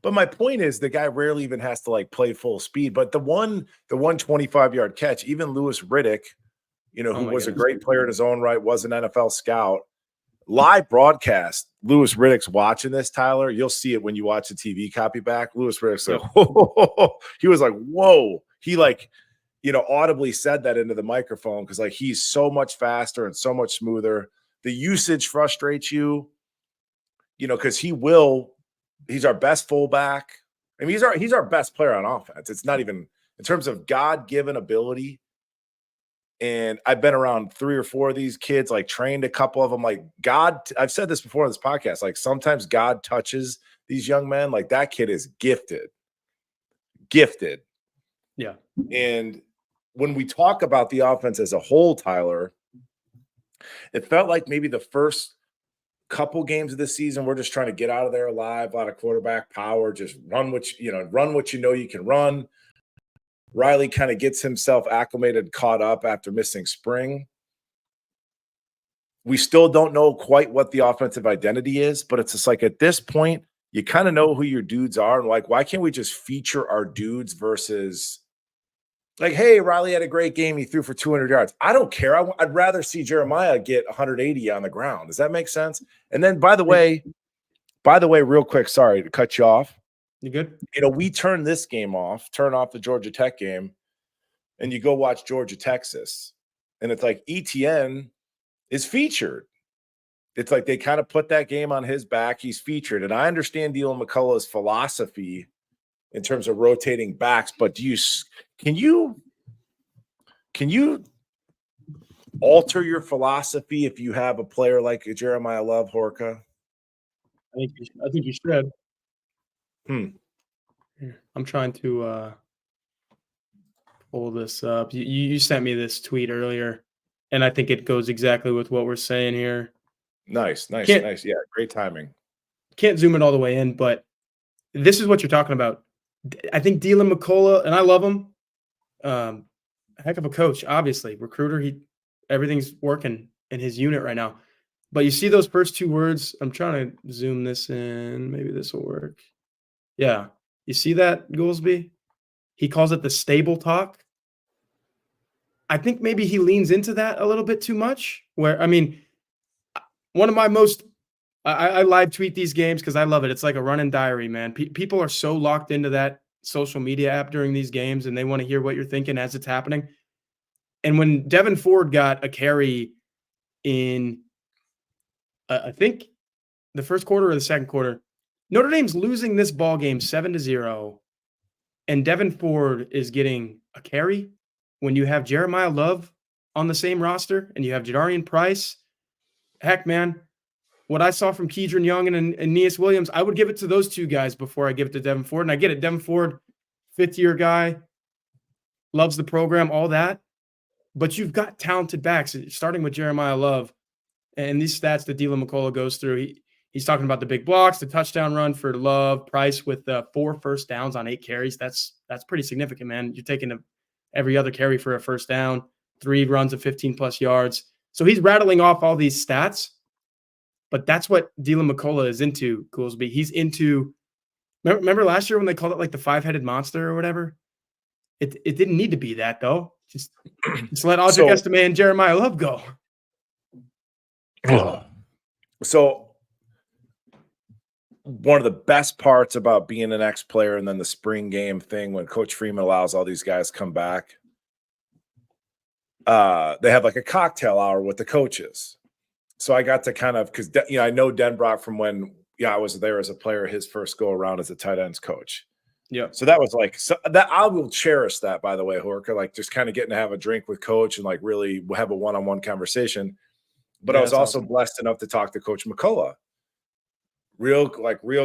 [SPEAKER 2] But my point is the guy rarely even has to like play full speed. But the one 25-yard catch, even Louis Riddick, who was a great player in his own right, was an NFL scout. Live broadcast, Louis Riddick's watching this, Tyler. You'll see it when you watch the TV copy back. Louis Riddick's like, he was like, whoa. He audibly said that into the microphone because like he's so much faster and so much smoother. The usage frustrates you, because he's our best fullback. I mean, he's our best player on offense. It's not even in terms of God-given ability. And I've been around 3 or 4 of these kids, like trained a couple of them. Like God, I've said this before on this podcast, like sometimes God touches these young men. Like that kid is gifted.
[SPEAKER 1] Yeah.
[SPEAKER 2] And when we talk about the offense as a whole, Tyler, it felt like maybe the first couple games of the season, we're just trying to get out of there alive, a lot of quarterback power, just run what you can run. Riley kind of gets himself acclimated, caught up after missing spring. We still don't know quite what the offensive identity is, but it's just like at this point, you kind of know who your dudes are. And like, why can't we just feature our dudes versus like, hey, Riley had a great game. He threw for 200 yards. I don't care. I'd rather see Jeremiah get 180 on the ground. Does that make sense? And then by the way, real quick, sorry to cut you off.
[SPEAKER 1] You good?
[SPEAKER 2] We turn this game off, turn off the Georgia Tech game, and you go watch Georgia, Texas. And it's like ETN is featured. It's like they kind of put that game on his back. He's featured. And I understand Dylan McCullough's philosophy in terms of rotating backs, but can you alter your philosophy if you have a player like Jeremiah Love, Horka?
[SPEAKER 1] I think you should. I'm trying to pull this up. You sent me this tweet earlier, and I think it goes exactly with what we're saying here.
[SPEAKER 2] Nice. Yeah, great timing.
[SPEAKER 1] Can't zoom it all the way in, but this is what you're talking about. I think Dylan McCullough, and I love him, heck of a coach, obviously. Recruiter, everything's working in his unit right now. But you see those first 2 words? I'm trying to zoom this in. Maybe this will work. Yeah. You see that, Goolsby? He calls it the stable talk. I think maybe he leans into that a little bit too much. Where, I mean, one of my most – I live tweet these games because I love it. It's like a running diary, man. People are so locked into that social media app during these games, and they want to hear what you're thinking as it's happening. And when Devin Ford got a carry in I think the first quarter or the second quarter, Notre Dame's losing this ball game 7-0, and Devin Ford is getting a carry when you have Jeremiah Love on the same roster and you have Jadarian Price. Heck, man, what I saw from Keedron Young and Aeneas Williams, I would give it to those two guys before I give it to Devin Ford. And I get it. Devin Ford, fifth-year guy, loves the program, all that. But you've got talented backs, starting with Jeremiah Love. And these stats that Dylan McCullough goes through, he's talking about the big blocks, the touchdown run for Love, Price with 4 first downs on 8 carries. That's pretty significant, man. You're taking every other carry for a first down, 3 runs of 15-plus yards. So he's rattling off all these stats. But that's what Dylan McCullough is into, Goolsby. He's into – remember last year when they called it like the 5-headed monster or whatever? It didn't need to be that, though. Just let Audric Estime and Jeremiah Love go.
[SPEAKER 2] So one of the best parts about being an ex-player and then the spring game thing when Coach Freeman allows all these guys to come back, they have like a cocktail hour with the coaches. So I got to kind of, because I know Denbrock from when I was there as a player, his first go around as a tight ends coach.
[SPEAKER 1] Yeah.
[SPEAKER 2] So that was like that. I will cherish that, by the way, Horka, like just kind of getting to have a drink with Coach and like really have a one-on-one conversation. But I was also blessed enough to talk to Coach McCullough. Real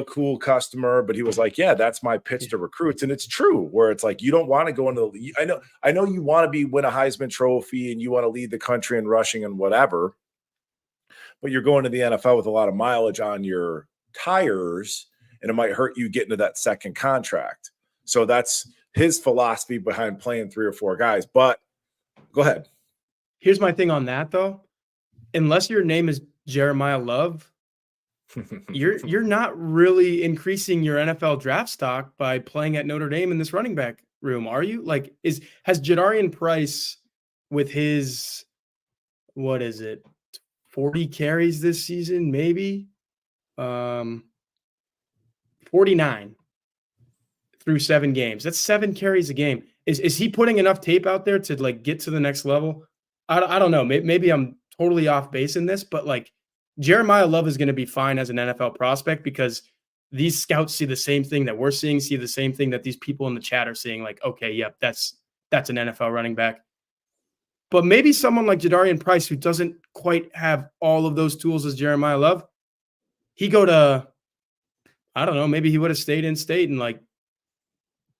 [SPEAKER 2] cool customer, but he was like, yeah, that's my pitch to recruits. And it's true, where it's like, you don't want to go into the, I know you want to win a Heisman Trophy and you want to lead the country in rushing and whatever, but you're going to the NFL with a lot of mileage on your tires, and it might hurt you getting to that second contract. So that's his philosophy behind playing 3 or 4 guys. But go ahead.
[SPEAKER 1] Here's my thing on that, though. Unless your name is Jeremiah Love, you're not really increasing your NFL draft stock by playing at Notre Dame in this running back room, are you? Like, has Jadarian Price with his 40 carries this season, maybe 49 through 7 games. That's 7 carries a game. Is he putting enough tape out there to like get to the next level? I don't know. Maybe I'm totally off base in this, but like Jeremiah Love is going to be fine as an NFL prospect because these scouts see the same thing that we're seeing, see the same thing that these people in the chat are seeing. Like, okay, yep, that's an NFL running back. But maybe someone like Jadarian Price, who doesn't quite have all of those tools as Jeremiah Love, he go to, I don't know, maybe he would have stayed in state and like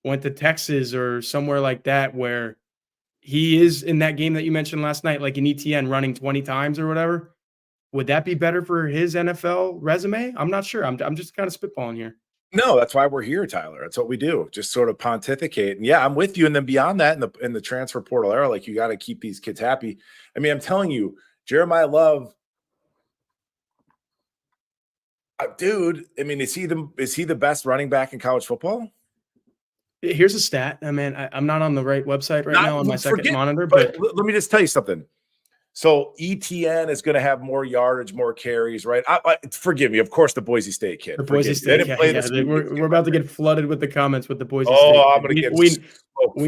[SPEAKER 1] went to Texas or somewhere like that where he is in that game that you mentioned last night, like an ETN running 20 times or whatever. Would that be better for his NFL resume? I'm not sure. I'm just kind of spitballing here.
[SPEAKER 2] No, that's why we're here, Tyler. That's what we do. Just sort of pontificate. And yeah, I'm with you. And then beyond that, in the transfer portal era, like you got to keep these kids happy. I mean, I'm telling you, Jeremiah Love, dude. I mean, is he the best running back in college football?
[SPEAKER 1] Here's a stat. I mean, I'm not on the right website now on my second monitor,
[SPEAKER 2] but let me just tell you something. So ETN is going to have more yardage, more carries, right? Forgive me. Of course, the Boise State kid.
[SPEAKER 1] The Boise State. We're about to get flooded with the comments with the Boise State.
[SPEAKER 2] Oh, I'm going to get
[SPEAKER 1] we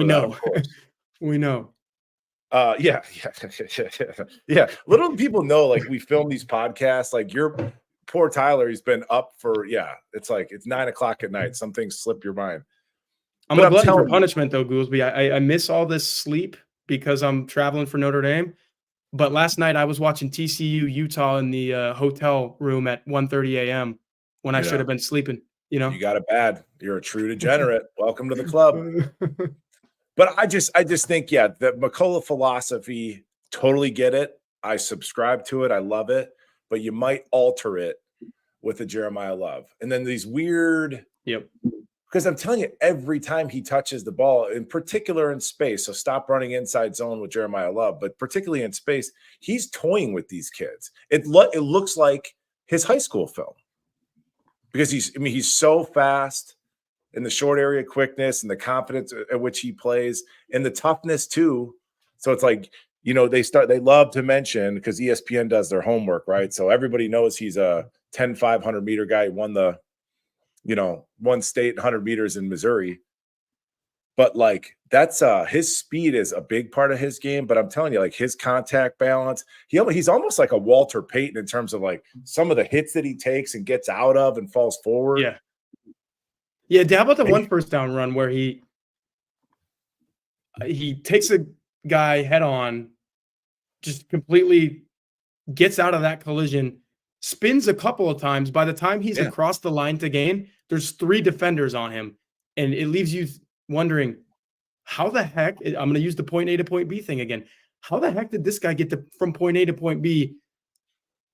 [SPEAKER 1] know. We know.
[SPEAKER 2] Yeah. Little people know, like we film these podcasts. Like your poor Tyler, he's been up for it's like it's 9:00 at night. Some things slip your mind.
[SPEAKER 1] I'm a glutton for punishment, though, Goolsby. I miss all this sleep because I'm traveling for Notre Dame. But last night I was watching TCU Utah in the hotel room at 1:30 a.m. when I should have been sleeping. You know,
[SPEAKER 2] you got it bad. You're a true degenerate. Welcome to the club. But I just think, the McCullough philosophy, totally get it. I subscribe to it. I love it. But you might alter it with a Jeremiah Love, and then these weird.
[SPEAKER 1] Yep.
[SPEAKER 2] Because I'm telling you, every time he touches the ball, in particular in space, so stop running inside zone with Jeremiah Love, but particularly in space, he's toying with these kids. It looks like his high school film because he's so fast in the short area quickness and the confidence at which he plays and the toughness too. So it's like, they love to mention, because ESPN does their homework, right? So everybody knows he's a 10, 500 meter guy. He won the one state 100 meters in Missouri. But like that's his speed is a big part of his game. But I'm telling you, like his contact balance, he's almost like a Walter Payton in terms of like some of the hits that he takes and gets out of and falls forward.
[SPEAKER 1] Yeah. How about the one first down run where He takes a guy head on, just completely gets out of that collision, spins a couple of times. By the time he's across the line to gain, there's 3 defenders on him. And it leaves you wondering, how the heck, I'm going to use the point A to point B thing again. How the heck did this guy get from point A to point B?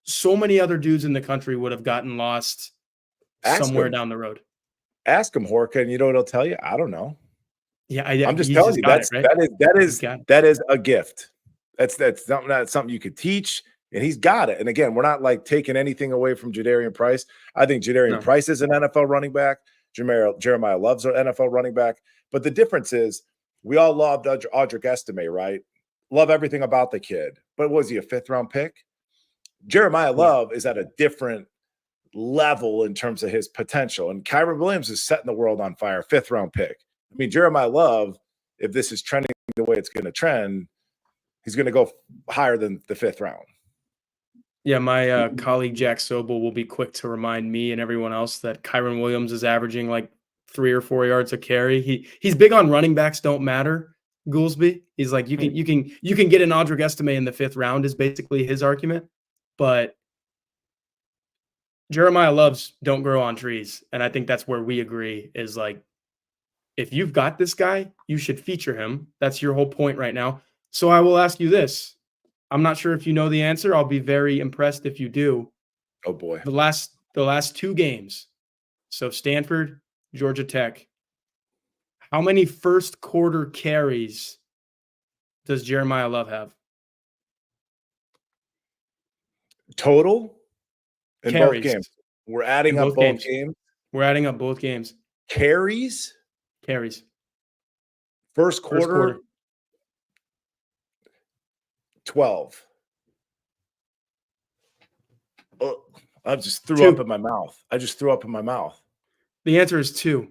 [SPEAKER 1] So many other dudes in the country would have gotten lost somewhere down the road.
[SPEAKER 2] Ask him, Horka, and you know what he'll tell you? I don't know.
[SPEAKER 1] Yeah,
[SPEAKER 2] I'm just telling you, that is a gift. That's something you could teach, and he's got it. And again, we're not like taking anything away from Jadarian Price. I think Jadarian Price is an NFL running back. Jeremiah Love's an NFL running back. But the difference is, we all loved Audric Estime, right? Love everything about the kid. But was he a 5th-round pick? Jeremiah Love is at a different level in terms of his potential. And Kyren Williams is setting the world on fire, 5th-round pick. I mean, Jeremiah Love, if this is trending the way it's going to trend, he's going to go higher than the 5th round.
[SPEAKER 1] Yeah, my colleague Jack Sobel will be quick to remind me and everyone else that Kyren Williams is averaging like 3 or 4 yards a carry. He's big on running backs don't matter. Goolsby, he's like you can get an Audric Estime in the 5th round is basically his argument, but Jeremiah Love's don't grow on trees, and I think that's where we agree is like, if you've got this guy, you should feature him. That's your whole point right now. So I will ask you this. I'm not sure if you know the answer. I'll be very impressed if you do.
[SPEAKER 2] Oh boy.
[SPEAKER 1] The last 2 games. So Stanford, Georgia Tech. How many first quarter carries does Jeremiah Love have?
[SPEAKER 2] Total? In
[SPEAKER 1] carries.
[SPEAKER 2] Both games. We're adding up both games.
[SPEAKER 1] We're adding up both games.
[SPEAKER 2] Carries? First quarter. 12. Oh, I just threw up in my mouth.
[SPEAKER 1] The answer is 2.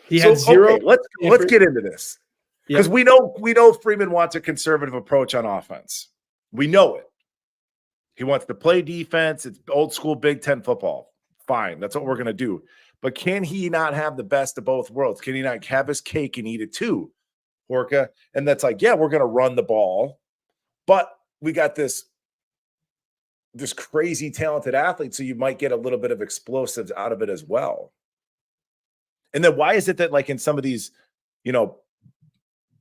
[SPEAKER 1] He had 0.
[SPEAKER 2] Okay, let's get into this. Because we know Freeman wants a conservative approach on offense. We know it. He wants to play defense. It's old school Big Ten football. Fine. That's what we're going to do. But can he not have the best of both worlds? Can he not have his cake and eat it too, Horka? And that's like, yeah, we're going to run the ball, but we got this crazy talented athlete, so you might get a little bit of explosives out of it as well. And then why is it that like in some of these,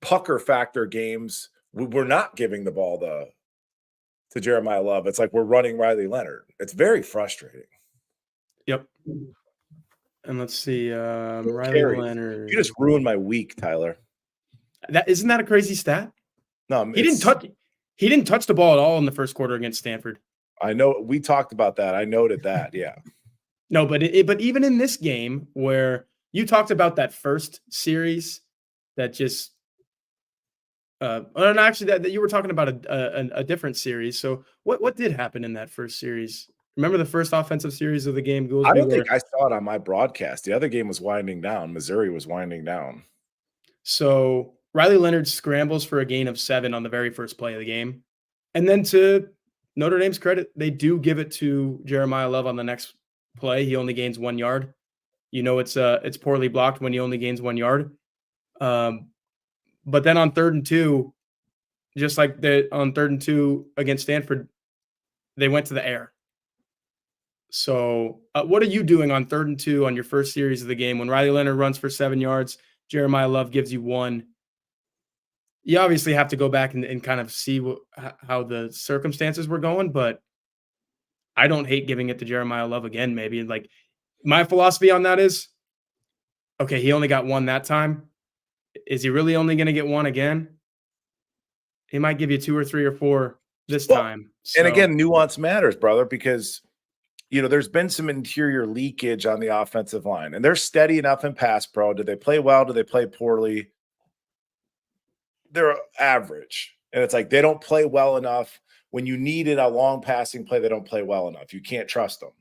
[SPEAKER 2] pucker factor games, we're not giving the ball to Jeremiah Love? It's like we're running Riley Leonard. It's very frustrating.
[SPEAKER 1] Yep. And let's see, Riley Leonard.
[SPEAKER 2] You just ruined my week, Tyler.
[SPEAKER 1] Isn't that a crazy stat?
[SPEAKER 2] No,
[SPEAKER 1] he didn't touch the ball at all in the first quarter against Stanford.
[SPEAKER 2] I know we talked about that. I noted that. Yeah.
[SPEAKER 1] No, but even in this game where you talked about that first series that just actually that you were talking about a different series. So what did happen in that first series? Remember the first offensive series of the game?
[SPEAKER 2] I don't think I saw it on my broadcast. The other game was winding down. Missouri was winding down.
[SPEAKER 1] So Riley Leonard scrambles for a gain of 7 on the very first play of the game. And then to Notre Dame's credit, they do give it to Jeremiah Love on the next play. He only gains 1 yard. It's poorly blocked when he only gains 1 yard. But then on 3rd and 2, just like on 3rd and 2 against Stanford, they went to the air. So what are you doing on 3rd and 2 on your first series of the game when Riley Leonard runs for 7 yards, Jeremiah Love gives you 1? You obviously have to go back and kind of see how the circumstances were going, but I don't hate giving it to Jeremiah Love again. Maybe like my philosophy on that is, okay, he only got 1 that time. Is he really only going to get 1 again? He might give you 2 or 3 or 4 this time. So.
[SPEAKER 2] And again, nuance matters, brother, because there's been some interior leakage on the offensive line, and they're steady enough in pass pro. Do they play well? Do they play poorly? They're average. And it's like they don't play well enough. When you needed a long passing play, they don't play well enough. You can't trust them.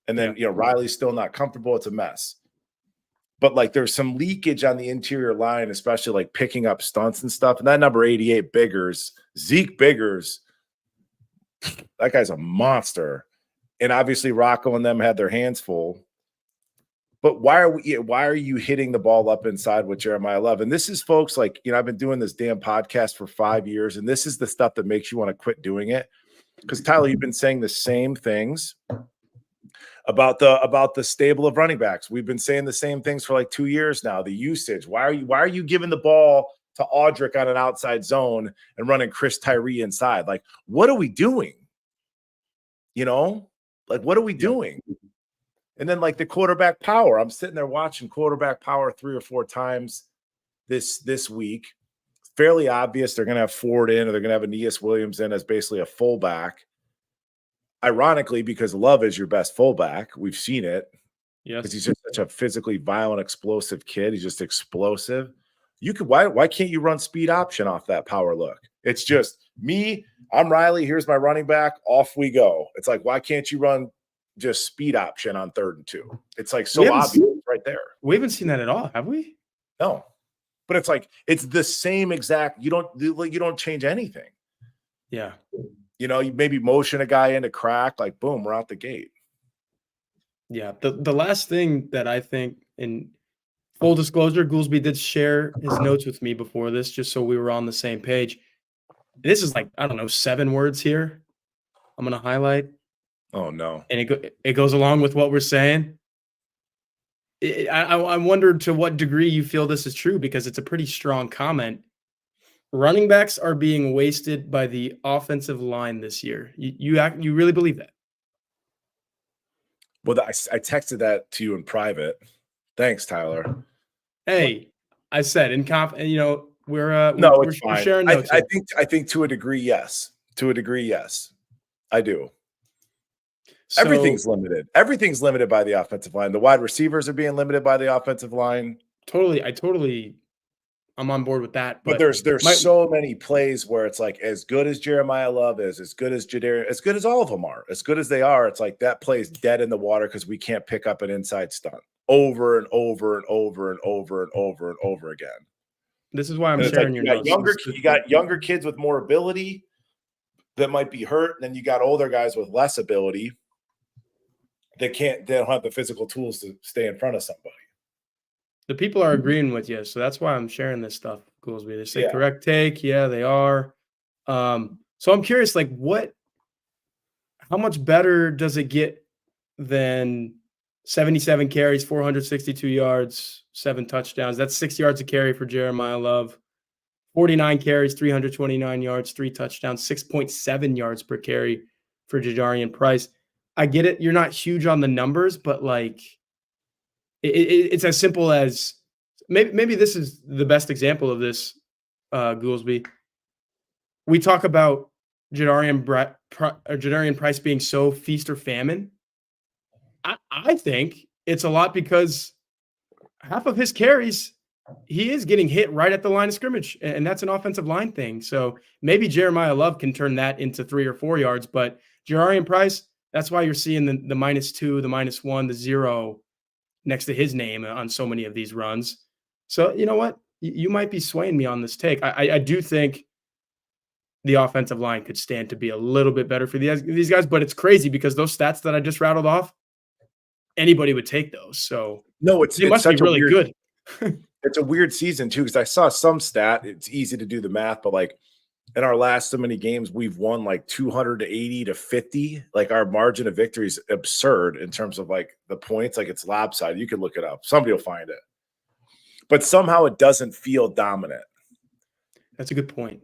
[SPEAKER 2] And then, Riley's still not comfortable. It's a mess. But like there's some leakage on the interior line, especially like picking up stunts and stuff. And that number 88, Biggers, Zeke Biggers, that guy's a monster. And obviously Rocco and them had their hands full. But why are you hitting the ball up inside with Jeremiah Love? And this is, folks, like, I've been doing this damn podcast for 5 years, and this is the stuff that makes you want to quit doing it. Because, Tyler, you've been saying the same things about the stable of running backs. We've been saying the same things for like 2 years now. The usage. Why are you giving the ball to Audric on an outside zone and running Chris Tyree inside? Like, what are we doing? Like, what are we doing? And then, like, the quarterback power. I'm sitting there watching quarterback power 3 or 4 times this week. Fairly obvious they're going to have Ford in, or they're going to have Aeneas Williams in as basically a fullback. Ironically, because Love is your best fullback. We've seen it.
[SPEAKER 1] Yes.
[SPEAKER 2] Because he's just such a physically violent, explosive kid. He's just explosive. Why can't you run speed option off that power look? It's just me. I'm Riley. Here's my running back. Off we go. It's like, why can't you run just speed option on 3rd and 2? It's like so obvious right there.
[SPEAKER 1] We haven't seen that at all, have we?
[SPEAKER 2] No. But it's like, it's the same exact. You don't change anything.
[SPEAKER 1] Yeah.
[SPEAKER 2] You maybe motion a guy into crack, like, boom, we're out the gate.
[SPEAKER 1] Yeah. The last thing that I think, in full disclosure, Goolsby did share his notes with me before this, just so we were on the same page. This is like, I don't know, 7 words here I'm going to highlight.
[SPEAKER 2] Oh, no.
[SPEAKER 1] And it goes along with what we're saying. I wonder to what degree you feel this is true, because it's a pretty strong comment. Running backs are being wasted by the offensive line this year. You really believe that?
[SPEAKER 2] Well, I texted that to you in private. Thanks, Tyler.
[SPEAKER 1] Hey, I said in we're
[SPEAKER 2] fine.
[SPEAKER 1] sharing notes.
[SPEAKER 2] I think to a degree, yes. To a degree, yes. I do. So, everything's limited. Everything's limited by the offensive line. The wide receivers are being limited by the offensive line.
[SPEAKER 1] I'm on board with that.
[SPEAKER 2] But there's so many plays where it's like, as good as Jeremiah Love is, as good as Jadarian, as good as all of them are, as good as they are, it's like that play is dead in the water because we can't pick up an inside stunt over and over and over and over and over and over again.
[SPEAKER 1] This is why I'm sharing your notes.
[SPEAKER 2] You got younger kids with more ability that might be hurt, and then you got older guys with less ability. They don't have the physical tools to stay in front of somebody.
[SPEAKER 1] The people are agreeing with you, so that's why I'm sharing this stuff, Goolsby. They say correct take. Yeah, they are. So I'm curious, like, how much better does it get than 77 carries, 462 yards, 7 touchdowns? That's 6 yards a carry for Jeremiah Love. 49 carries, 329 yards, 3 touchdowns, 6.7 yards per carry for Jadarian Price. I get it. You're not huge on the numbers, but like it's as simple as maybe this is the best example of this, Goolsby. We talk about Jadarian Price being so feast or famine. I think it's a lot because half of his carries, he is getting hit right at the line of scrimmage, and that's an offensive line thing. So maybe Jeremiah Love can turn that into 3 or 4 yards, but Jadarian Price, that's why you're seeing the -2, the -1, the 0 next to his name on so many of these runs. So you know what? You might be swaying me on this take. I do think the offensive line could stand to be a little bit better for these guys, but it's crazy because those stats that I just rattled off, anybody would take those. So
[SPEAKER 2] no,
[SPEAKER 1] it must be really good.
[SPEAKER 2] It's a weird season too, because I saw some stat. It's easy to do the math, but like in our last so many games, we've won like 280 to 50. Like our margin of victory is absurd in terms of like the points. Like it's lopsided. You can look it up. Somebody will find it. But somehow it doesn't feel dominant.
[SPEAKER 1] That's a good point.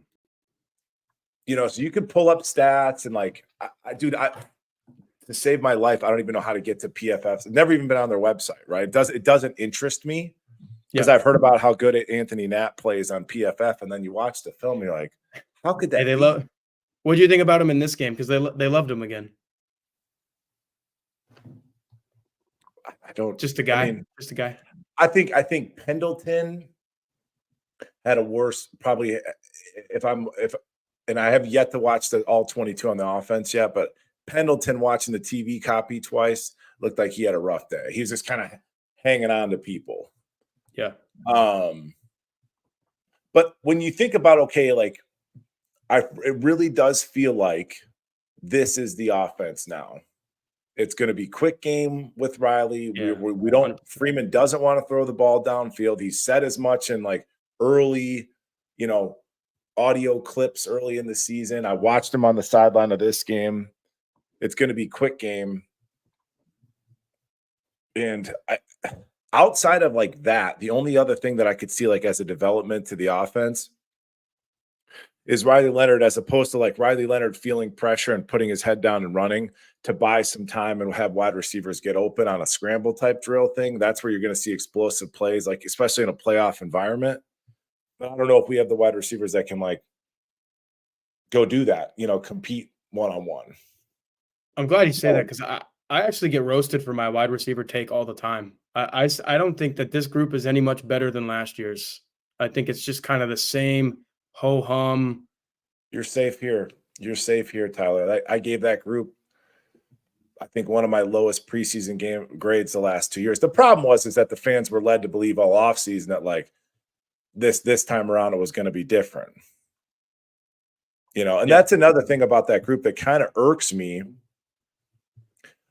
[SPEAKER 2] So you can pull up stats and like, to save my life, I don't even know how to get to PFFs. I've never even been on their website, right? It doesn't interest me because I've heard about how good Anthony Knapp plays on PFF, and then you watch the film, and you're like, how could that be?
[SPEAKER 1] What do you think about him in this game? Because they loved him again.
[SPEAKER 2] I don't.
[SPEAKER 1] Just a guy. Just a guy.
[SPEAKER 2] I think Pendleton had a worse, probably and I have yet to watch all 22 on the offense yet, but Pendleton, watching the TV copy twice, looked like he had a rough day. He was just kind of hanging on to people.
[SPEAKER 1] Yeah.
[SPEAKER 2] But when you think about, it really does feel like this is the offense now. It's going to be quick game with Riley.
[SPEAKER 1] Yeah,
[SPEAKER 2] We don't. Freeman doesn't want to throw the ball downfield. He said as much in like early, audio clips early in the season. I watched him on the sideline of this game. It's going to be quick game. And outside of like that, the only other thing that I could see like as a development to the offense is Riley Leonard, as opposed to like Riley Leonard feeling pressure and putting his head down and running, to buy some time and have wide receivers get open on a scramble type drill thing. That's where you're going to see explosive plays, like especially in a playoff environment. But I don't know if we have the wide receivers that can like go do that, compete one-on-one.
[SPEAKER 1] I'm glad you say that, because I actually get roasted for my wide receiver take all the time. I don't think that this group is any much better than last year's. I think it's just kind of the same ho-hum.
[SPEAKER 2] You're safe here. You're safe here, Tyler. I gave that group, I think, one of my lowest preseason game grades the last 2 years. The problem was that the fans were led to believe all offseason that like this time around it was going to be different. And that's another thing about that group that kind of irks me.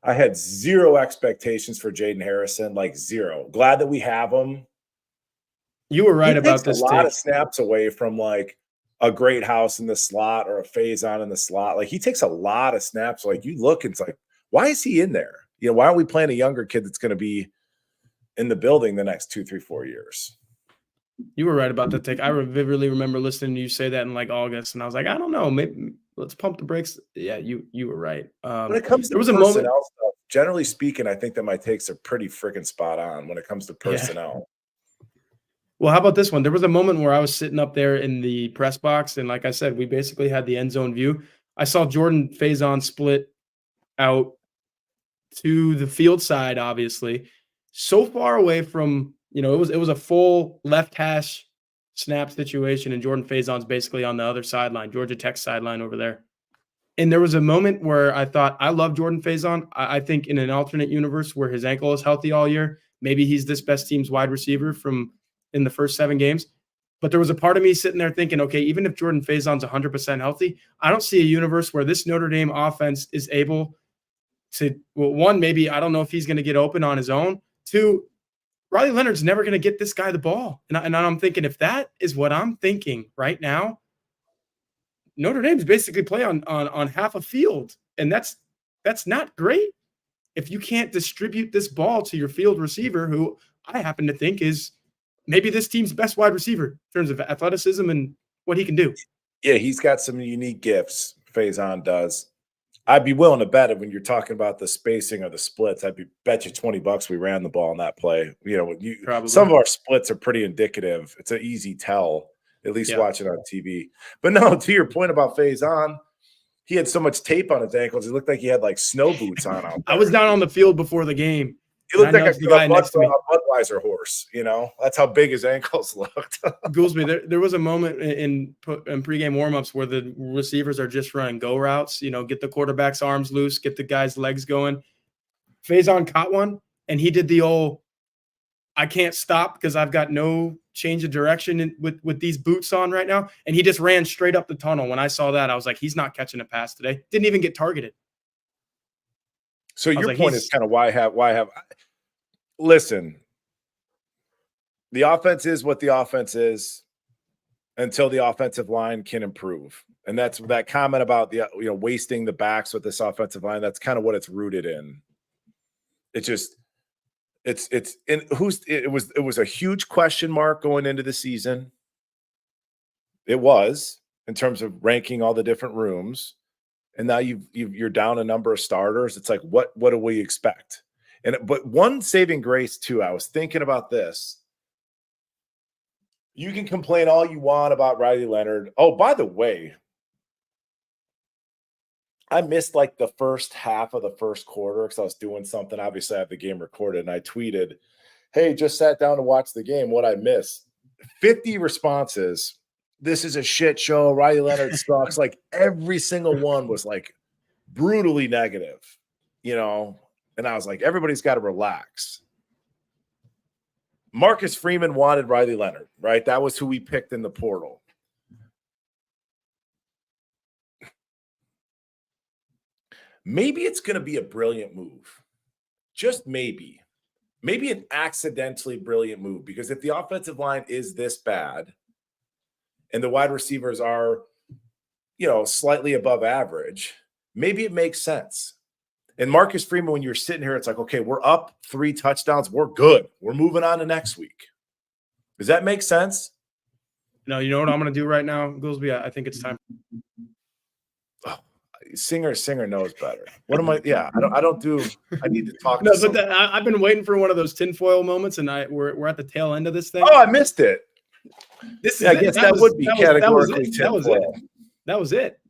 [SPEAKER 2] I had zero expectations for Jaden Harrison, like zero. Glad that we have him.
[SPEAKER 1] You were right about this.
[SPEAKER 2] A lot of snaps away from like a great house in the slot or a phase on in the slot. Like he takes a lot of snaps. Like you look and it's like, why is he in there? Why aren't we playing a younger kid that's going to be in the building the next 2, 3, 4 years?
[SPEAKER 1] You were right about that take. I vividly remember listening to you say that in like August, and I was like, I don't know, maybe let's pump the brakes. Yeah, you were right.
[SPEAKER 2] When it comes to personnel stuff, generally speaking, I think that my takes are pretty freaking spot on when it comes to personnel.
[SPEAKER 1] Yeah. Well, how about this one? There was a moment where I was sitting up there in the press box, and like I said, we basically had the end zone view. I saw Jordan Faison split out to the field side, obviously, so far away from, it was a full left hash snap situation, and Jordan Faison's basically on the other sideline, Georgia Tech sideline over there. And there was a moment where I thought, I love Jordan Faison. I think in an alternate universe where his ankle is healthy all year, maybe he's this best team's wide receiver from in the first 7 games. But there was a part of me sitting there thinking, okay, even if Jordan Faison's 100% healthy, I don't see a universe where this Notre Dame offense is able to, well, one, maybe I don't know if he's going to get open on his own. 2, Riley Leonard's never going to get this guy the ball. And I'm thinking, if that is what I'm thinking right now, Notre Dame's basically play on half a field. And that's not great if you can't distribute this ball to your field receiver, who I happen to think is maybe this team's best wide receiver in terms of athleticism and what he can do.
[SPEAKER 2] Yeah, he's got some unique gifts. Faison does. I'd be willing to bet it when you're talking about the spacing or the splits. Bet you $20 we ran the ball on that play. Some of our splits are pretty indicative. It's an easy tell, at least watching on TV. But no, to your point about Faison, he had so much tape on his ankles. It looked like he had like snow boots on out there.
[SPEAKER 1] I was down on the field before the game.
[SPEAKER 2] He looked like a Budweiser horse. That's how big his ankles looked.
[SPEAKER 1] Goolsby, there was a moment in pregame warmups where the receivers are just running go routes, get the quarterback's arms loose, get the guy's legs going. Faison caught one, and he did the old, I can't stop because I've got no change of direction with these boots on right now. And he just ran straight up the tunnel. When I saw that, I was like, he's not catching a pass today. Didn't even get targeted.
[SPEAKER 2] So your point is kind of why have listen, the offense is what the offense is until the offensive line can improve. And that's that comment about the wasting the backs with this offensive line. That's kind of what it's rooted in. It was a huge question mark going into the season. It was, in terms of ranking all the different rooms. And now you're down a number of starters. It's like, what do we expect? But one saving grace too, I was thinking about this. You can complain all you want about Riley Leonard. Oh, by the way, I missed like the first half of the first quarter because I was doing something. Obviously, I have the game recorded, and I tweeted, "Hey, just sat down to watch the game. What I missed?" 50 responses. This is a shit show. Riley Leonard sucks. Like every single one was like brutally negative, And I was like, everybody's got to relax. Marcus Freeman wanted Riley Leonard, right? That was who we picked in the portal. maybe it's going to be a brilliant move. Just maybe an accidentally brilliant move, because if the offensive line is this bad and the wide receivers are, slightly above average, maybe it makes sense. And Marcus Freeman, when you're sitting here, it's like, okay, we're up 3 touchdowns. We're good. We're moving on to next week. Does that make sense?
[SPEAKER 1] No, you know what I'm going to do right now, Goolsby? I think it's time.
[SPEAKER 2] Oh, Singer knows better. What am I? Yeah, I don't do. I need to talk.
[SPEAKER 1] No, but I've been waiting for one of those tinfoil moments, and we're at the tail end of this thing.
[SPEAKER 2] Oh, I missed it.
[SPEAKER 1] I guess that would be
[SPEAKER 2] categorically tinfoil.
[SPEAKER 1] That was it.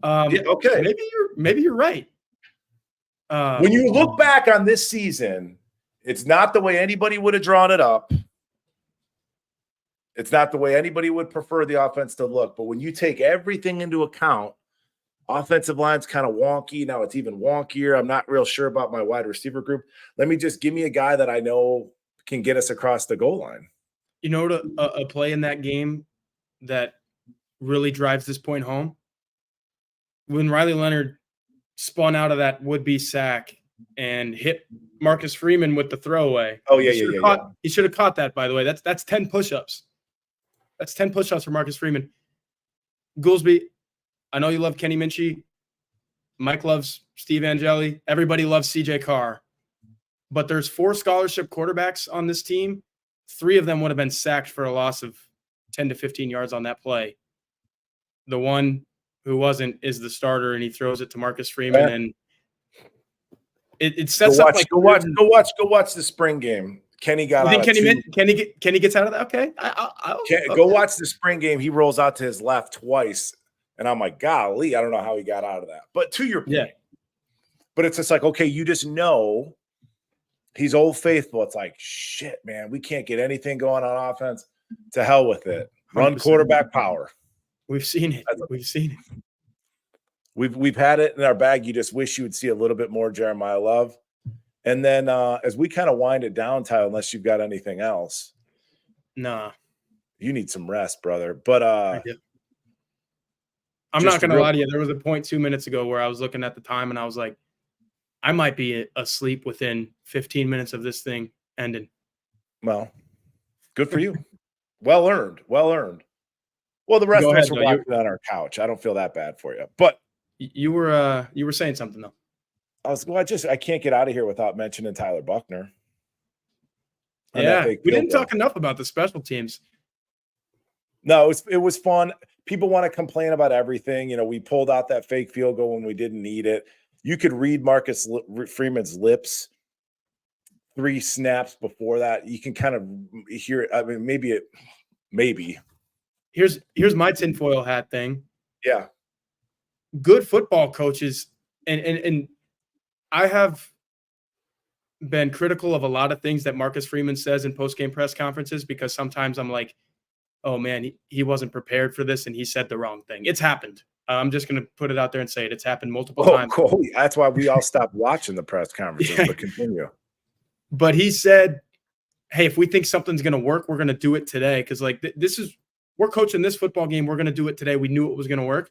[SPEAKER 2] Yeah, okay.
[SPEAKER 1] Maybe you're right.
[SPEAKER 2] When you look back on this season, it's not the way anybody would have drawn it up. It's not the way anybody would prefer the offense to look. But when you take everything into account, offensive line's kind of wonky. Now it's even wonkier. I'm not real sure about my wide receiver group. Give me a guy that I know can get us across the goal line.
[SPEAKER 1] You know, a play in that game that really drives this point home? When Riley Leonard spun out of that would-be sack and hit Marcus Freeman with the throwaway.
[SPEAKER 2] Oh, yeah,
[SPEAKER 1] He should have caught that, by the way. That's 10 push-ups. That's 10 push-ups for Marcus Freeman. Goolsby, I know you love Kenny Minchie. Mike loves Steve Angeli. Everybody loves CJ Carr. But there's 4 scholarship quarterbacks on this team. 3 of them would have been sacked for a loss of 10 to 15 yards on that play. The one who wasn't is the starter, and he throws it to Marcus Freeman, and it sets up like
[SPEAKER 2] go watch the spring game. Kenny got out.
[SPEAKER 1] Kenny gets out of that. Okay,
[SPEAKER 2] Go watch the spring game. He rolls out to his left twice, and I'm like, golly, I don't know how he got out of that. But to your point, but it's just like, okay, you just know he's Old Faithful. It's like, shit, man, we can't get anything going on offense. To hell with it. Run 100%. Quarterback power.
[SPEAKER 1] We've seen it.
[SPEAKER 2] We've had it in our bag. You just wish you would see a little bit more Jeremiah Love. And then as we kind of wind it down, Tyler, unless you've got anything else.
[SPEAKER 1] Nah.
[SPEAKER 2] You need some rest, brother. But
[SPEAKER 1] I'm not going to lie to you. There was a point 2 minutes ago where I was looking at the time and I was like, I might be asleep within 15 minutes of this thing ending.
[SPEAKER 2] Well, good for you. Well earned. Well, the rest of us were watching on our couch. I don't feel that bad for you. But
[SPEAKER 1] you were saying something though.
[SPEAKER 2] I can't get out of here without mentioning Tyler Buckner.
[SPEAKER 1] Yeah, we didn't talk enough about the special teams.
[SPEAKER 2] No, it was fun. People want to complain about everything. We pulled out that fake field goal when we didn't need it. You could read Marcus Freeman's lips 3 snaps before that. You can kind of hear it. I mean, maybe.
[SPEAKER 1] Here's my tinfoil hat thing.
[SPEAKER 2] Yeah.
[SPEAKER 1] Good football coaches, and I have been critical of a lot of things that Marcus Freeman says in post-game press conferences, because sometimes I'm like, oh man, he wasn't prepared for this and he said the wrong thing. It's happened. I'm just going to put it out there and say it. It's happened multiple times.
[SPEAKER 2] Cool. That's why we all stopped watching the press conferences, but continue.
[SPEAKER 1] But he said, hey, if we think something's going to work, we're going to do it today. Because we're coaching this football game. We're going to do it today. We knew it was going to work.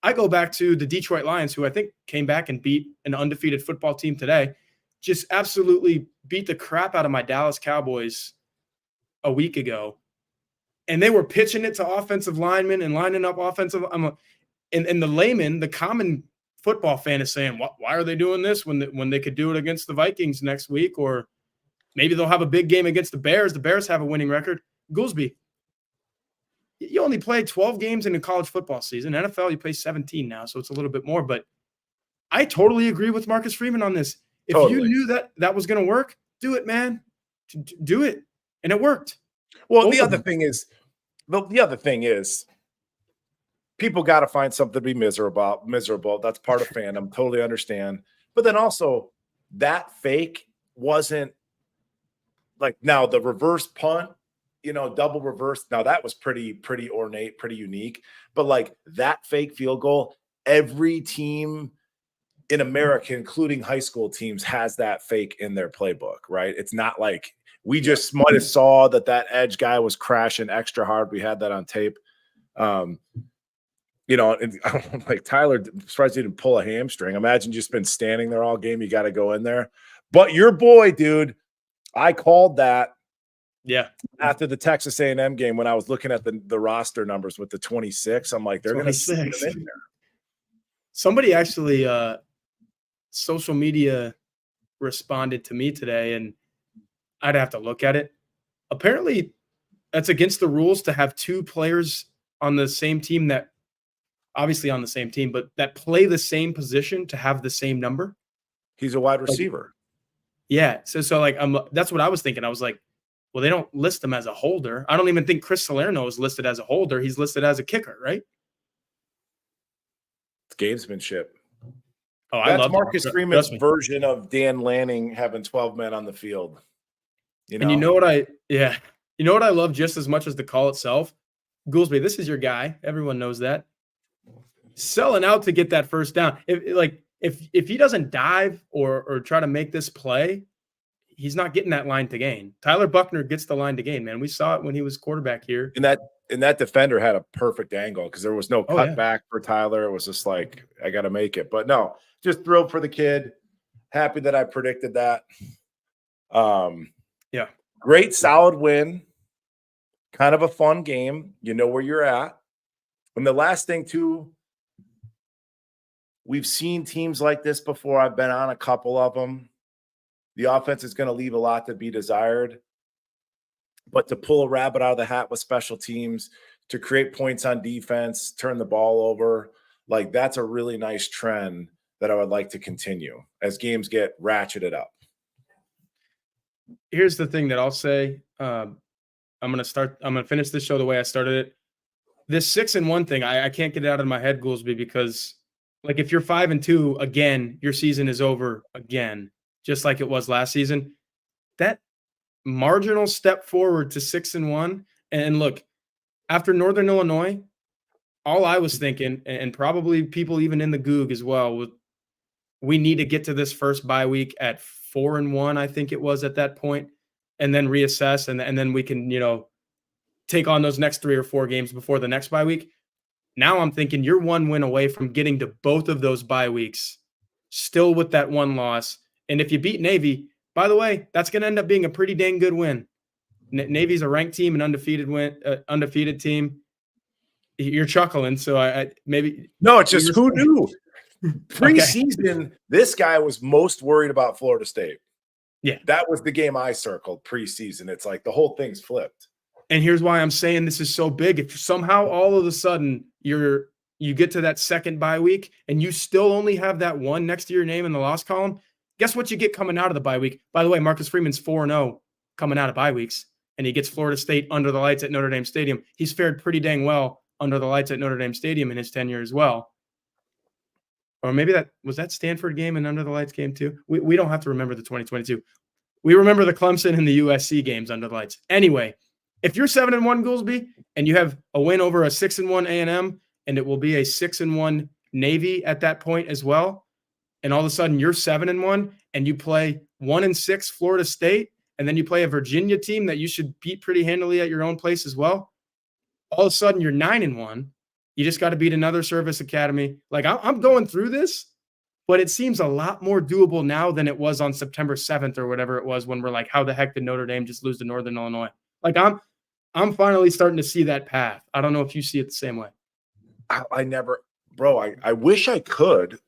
[SPEAKER 1] I go back to the Detroit Lions, who I think came back and beat an undefeated football team today. Just absolutely beat the crap out of my Dallas Cowboys a week ago. And they were pitching it to offensive linemen and lining up offensive. And the layman, the common football fan, is saying, why are they doing this when they could do it against the Vikings next week? Or maybe they'll have a big game against the Bears. The Bears have a winning record. Goolsby, you only played 12 games in a college football season. NFL, you play 17 now, so it's a little bit more. But I totally agree with Marcus Freeman on this. If you knew that was going to work, do it, man. Do it. And it worked.
[SPEAKER 2] Well, the other thing is, people got to find something to be miserable. That's part of fandom. Totally understand. But then also, that fake wasn't like, now the reverse punt, double reverse. Now that was pretty ornate, pretty unique. But like that fake field goal, every team in America, including high school teams, has that fake in their playbook, right? It's not like we just might have saw that edge guy was crashing extra hard. We had that on tape. you know, and I'm like Tyler, I'm surprised he didn't pull a hamstring. Imagine just been standing there all game. You got to go in there. But your boy, dude, I called that.
[SPEAKER 1] Yeah.
[SPEAKER 2] After the Texas A&M game, when I was looking at the roster numbers with the 26, I'm like, they're going to see him in there.
[SPEAKER 1] Somebody actually, social media responded to me today, and I'd have to look at it. Apparently, that's against the rules to have two players on the same team that obviously on the same team, but that play the same position to have the same number.
[SPEAKER 2] He's a wide receiver.
[SPEAKER 1] Yeah. So like, that's what I was thinking. I was like, well, they don't list him as a holder. I don't even think Chris Salerno is listed as a holder. He's listed as a kicker, right?
[SPEAKER 2] It's gamesmanship.
[SPEAKER 1] Oh,
[SPEAKER 2] that's Marcus Freeman's version of Dan Lanning having 12 men on the field. You know?
[SPEAKER 1] And you know what I love just as much as the call itself? Goolsby, this is your guy. Everyone knows that. Selling out to get that first down. If he doesn't dive or try to make this play, he's not getting that line to gain. Tyler Buckner gets the line to gain, man. We saw it when he was quarterback here.
[SPEAKER 2] And that defender had a perfect angle because there was no cutback for Tyler. It was just like, I got to make it. But no, just thrilled for the kid. Happy that I predicted that.
[SPEAKER 1] Yeah.
[SPEAKER 2] Great, solid win. Kind of a fun game. You know where you're at. And the last thing, too, we've seen teams like this before. I've been on a couple of them. The offense is going to leave a lot to be desired. But to pull a rabbit out of the hat with special teams, to create points on defense, turn the ball over, like that's a really nice trend that I would like to continue as games get ratcheted up.
[SPEAKER 1] Here's the thing that I'll say. I'm going to finish this show the way I started it. This 6-1 thing, I can't get it out of my head, Goolsby, because like if you're 5-2 again, your season is over again, just like it was last season. That marginal step forward to 6-1. And look, after Northern Illinois, all I was thinking, and probably people even in the Goog as well, was we need to get to this first bye week at 4-1, I think it was at that point, and then reassess, and then we can, take on those next 3 or 4 games before the next bye week. Now I'm thinking you're one win away from getting to both of those bye weeks, still with that one loss. And if you beat Navy, by the way, that's going to end up being a pretty dang good win. Navy's a ranked team, an undefeated team. You're chuckling, so I maybe
[SPEAKER 2] no. It's just who knew preseason. This guy was most worried about Florida State.
[SPEAKER 1] Yeah,
[SPEAKER 2] that was the game I circled preseason. It's like the whole thing's flipped.
[SPEAKER 1] And here's why I'm saying this is so big. If somehow all of a sudden you get to that second bye week and you still only have that one next to your name in the loss column, guess what you get coming out of the bye week? By the way, Marcus Freeman's 4-0 coming out of bye weeks, and he gets Florida State under the lights at Notre Dame Stadium. He's fared pretty dang well under the lights at Notre Dame Stadium in his tenure as well. Or maybe that was that Stanford game and under the lights game too. We don't have to remember the 2022. We remember the Clemson and the USC games under the lights. Anyway, if you're 7-1 Goolsby and you have a win over a 6-1 A&M, and it will be a 6-1 Navy at that point as well, and all of a sudden you're 7-1 and you play 1-6 Florida State, and then you play a Virginia team that you should beat pretty handily at your own place as well. All of a sudden you're 9-1. You just got to beat another service academy. Like I'm going through this, but it seems a lot more doable now than it was on September 7th or whatever it was when we're like, how the heck did Notre Dame just lose to Northern Illinois? Like I'm finally starting to see that path. I don't know if you see it the same way.
[SPEAKER 2] I never, bro. I wish I could,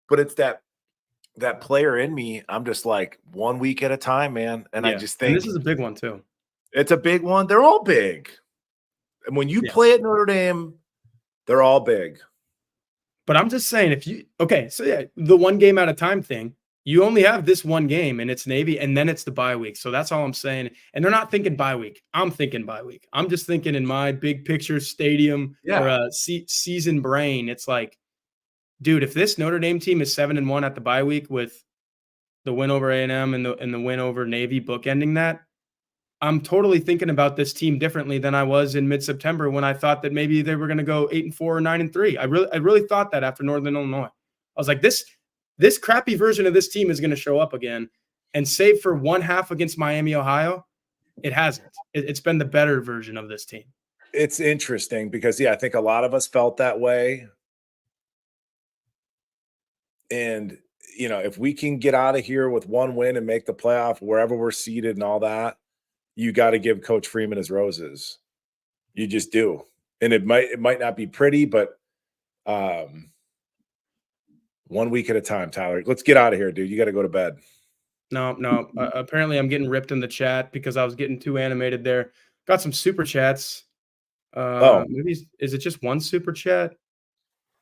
[SPEAKER 2] but it's that player in me. I'm just like 1 week at a time, man. And I just think
[SPEAKER 1] and this is a big one too.
[SPEAKER 2] It's a big one. They're all big. And when you play at Notre Dame, they're all big.
[SPEAKER 1] But I'm just saying, the one game at a time thing, you only have this one game, and it's Navy, and then it's the bye week. So that's all I'm saying. And they're not thinking bye week. I'm thinking bye week. I'm just thinking in my big picture stadium or season brain. It's like, dude, if this Notre Dame team is 7-1 at the bye week with the win over A&M and the win over Navy bookending that, I'm totally thinking about this team differently than I was in mid-September when I thought that maybe they were going to go 8-4 or 9-3. I really thought that after Northern Illinois. I was like, this crappy version of this team is going to show up again. And save for one half against Miami, Ohio, it hasn't. It's been the better version of this team.
[SPEAKER 2] It's interesting because, I think a lot of us felt that way. And, if we can get out of here with one win and make the playoff wherever we're seated and all that, you got to give Coach Freeman his roses. You just do. And it might not be pretty, but 1 week at a time, Tyler. Let's get out of here, dude. You got to go to bed.
[SPEAKER 1] No. Apparently, I'm getting ripped in the chat because I was getting too animated there. Got some super chats. Maybe is it just one super chat?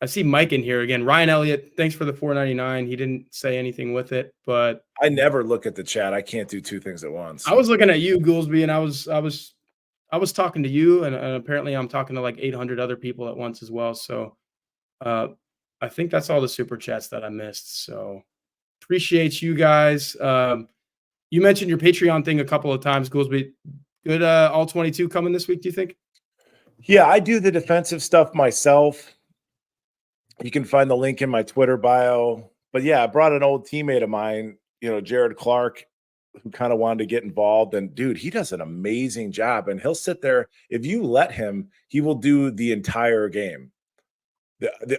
[SPEAKER 1] I see Mike in here again. Ryan Elliott, thanks for the $4.99. He didn't say anything with it, but
[SPEAKER 2] I never look at the chat. I can't do two things at once.
[SPEAKER 1] I was looking at you, Goolsby, and I was talking to you, and apparently I'm talking to like 800 other people at once as well. So I think that's all the super chats that I missed. So appreciate you guys. You mentioned your Patreon thing a couple of times, Goolsby. Good all 22 coming this week, do you think?
[SPEAKER 2] Yeah, I do the defensive stuff myself. You can find the link in my Twitter bio. But I brought an old teammate of mine, Jared Clark, who kind of wanted to get involved. And dude, he does an amazing job. And he'll sit there. If you let him, he will do the entire game.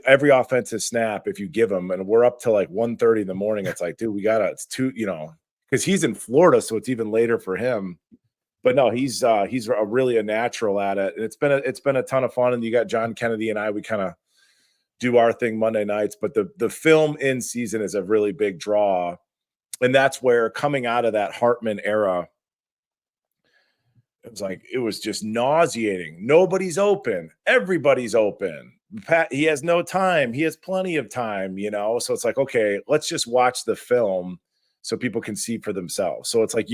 [SPEAKER 2] Every offensive snap, if you give him, and we're up to like 1:30 in the morning, it's like, dude, it's too, because he's in Florida, so it's even later for him. But no, he's really a natural at it. And it's been a ton of fun. And you got John Kennedy and I, we kind of do our thing Monday nights, but the film in season is a really big draw. And that's where, coming out of that Hartman era, it was just nauseating. Nobody's open. Everybody's open. He has no time. He has plenty of time, So it's like, okay, let's just watch the film so people can see for themselves. So it's like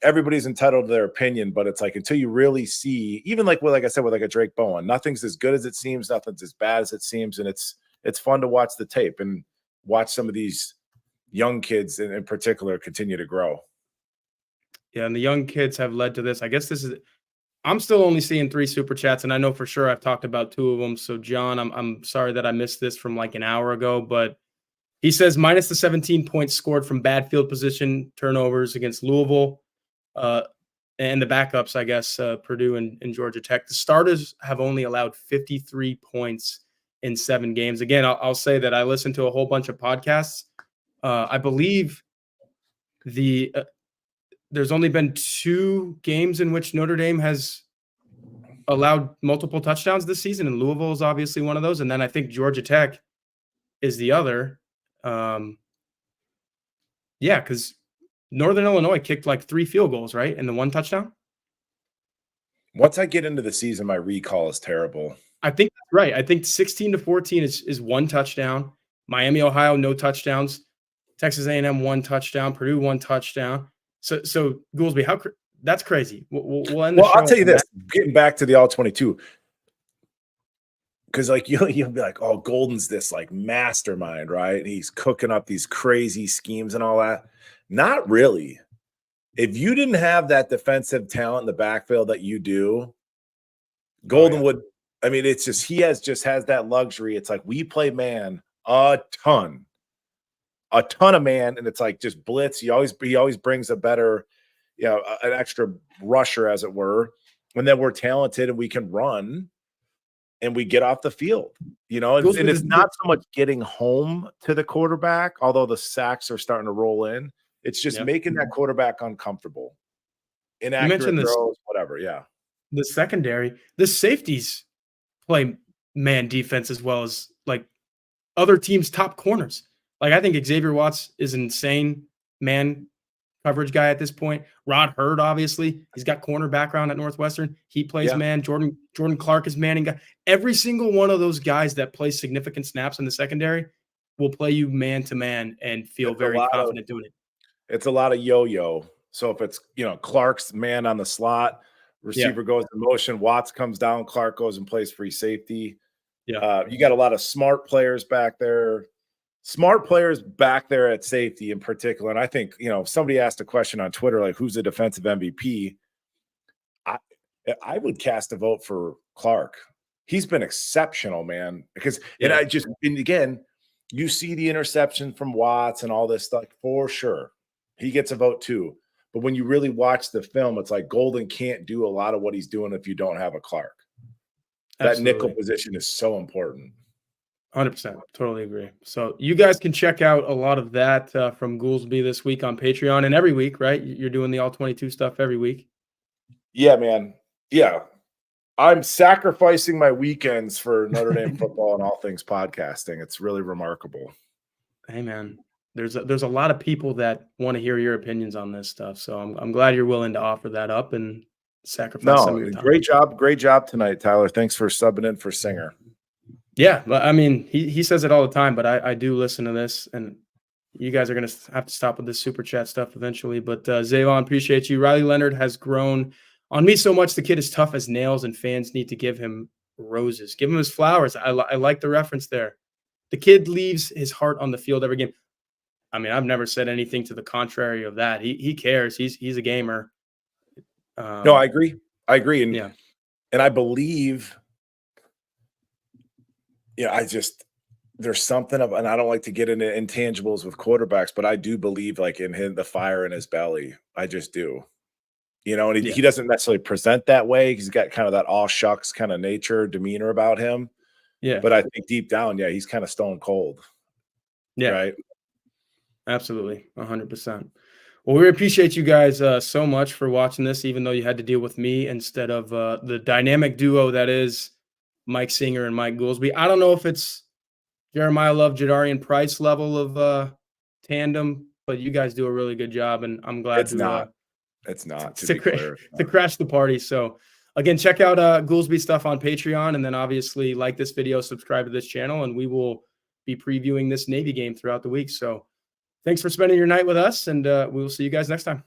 [SPEAKER 2] everybody's entitled to their opinion, but it's like, until you really see, even like I said, with like a Drayk Bowen, nothing's as good as it seems, nothing's as bad as it seems. And it's fun to watch the tape and watch some of these young kids in particular continue to grow.
[SPEAKER 1] Yeah, and the young kids have led to this. I guess I'm still only seeing 3 super chats, and I know for sure I've talked about 2 of them. So John, I'm sorry that I missed this from like an hour ago, but he says minus the 17 points scored from bad field position turnovers against Louisville. And the backups, I guess, Purdue and Georgia Tech. The starters have only allowed 53 points in 7 games. Again, I'll say that I listened to a whole bunch of podcasts. I believe there's only been 2 games in which Notre Dame has allowed multiple touchdowns this season, and Louisville is obviously one of those. And then I think Georgia Tech is the other. Because Northern Illinois kicked like 3 field goals, right? And the 1 touchdown.
[SPEAKER 2] Once I get into the season, my recall is terrible.
[SPEAKER 1] I think that's right. I think 16-14 is 1 touchdown. Miami, Ohio, no touchdowns. Texas A&M 1 touchdown. Purdue 1 touchdown. So Goolsby, that's crazy. We'll end the show.
[SPEAKER 2] I'll tell you this, getting back to the all 22, because like you'll be like, oh, Golden's this like mastermind, right? And he's cooking up these crazy schemes and all that. Not really. If you didn't have that defensive talent in the backfield that you do, Golden would. I mean, it's just has that luxury. It's like, we play man a ton of man, and it's like just blitz. He always brings a better, an extra rusher, as it were. And then we're talented and we can run and we get off the field, and it's not so much getting home to the quarterback, although the sacks are starting to roll in. It's just making that quarterback uncomfortable. Inaccurate throws, whatever. Yeah.
[SPEAKER 1] The secondary, the safeties play man defense as well as like other teams' top corners. Like, I think Xavier Watts is an insane man coverage guy at this point. Rod Hurd, obviously, he's got corner background at Northwestern. He plays man. Jordan Clark is manning guy. Every single one of those guys that play significant snaps in the secondary will play you man to man and feel very confident doing it.
[SPEAKER 2] It's a lot of yo-yo. So if it's, Clark's man on the slot, receiver goes in motion, Watts comes down, Clark goes and plays free safety. Yeah. You got a lot of smart players back there. Smart players back there at safety in particular. And I think, somebody asked a question on Twitter, like, who's the defensive MVP? I would cast a vote for Clark. He's been exceptional, man. Because and again, you see the interception from Watts and all this stuff, for sure. He gets a vote too. But when you really watch the film, it's like Golden can't do a lot of what he's doing if you don't have a Clark. That nickel
[SPEAKER 1] Absolutely.
[SPEAKER 2] position is so important.
[SPEAKER 1] 100%. Totally agree. So you guys can check out a lot of that from Goolsby this week on Patreon and every week, right? You're doing the all 22 stuff every week.
[SPEAKER 2] Yeah, man. Yeah. I'm sacrificing my weekends for Notre Dame football and all things podcasting. It's really remarkable.
[SPEAKER 1] Hey, man, there's a lot of people that want to hear your opinions on this stuff. So I'm glad you're willing to offer that up and sacrifice some
[SPEAKER 2] No,
[SPEAKER 1] of your time.
[SPEAKER 2] great job tonight, Tyler. Thanks for subbing in for Singer.
[SPEAKER 1] Yeah, but I mean, he says it all the time, but I do listen to this, and you guys are going to have to stop with this super chat stuff eventually. But Zavon, appreciate you. Riley Leonard has grown on me so much. The kid is tough as nails, and fans need to give him roses. Give him his flowers. I like the reference there. The kid leaves his heart on the field every game. I mean, I've never said anything to the contrary of that. He cares. He's a gamer.
[SPEAKER 2] No, I agree. And,
[SPEAKER 1] yeah.
[SPEAKER 2] And I believe, there's something of, and I don't like to get into intangibles with quarterbacks, but I do believe like in the fire in his belly. I just do. And he doesn't necessarily present that way. He's got kind of that all shucks kind of demeanor about him.
[SPEAKER 1] Yeah.
[SPEAKER 2] But I think deep down, he's kind of stone cold.
[SPEAKER 1] Yeah.
[SPEAKER 2] Right.
[SPEAKER 1] Absolutely. 100%. Well, we appreciate you guys so much for watching this, even though you had to deal with me instead of the dynamic duo that is Mike Singer and Mike Goolsby. I don't know if it's Jeremiah Love, Jadarian Price level of tandem, but you guys do a really good job, and I'm glad
[SPEAKER 2] It's not
[SPEAKER 1] to crash the party. So again, check out Goolsby stuff on Patreon, and then obviously like this video, subscribe to this channel, and we will be previewing this Navy game throughout the week. So thanks for spending your night with us, and we will see you guys next time.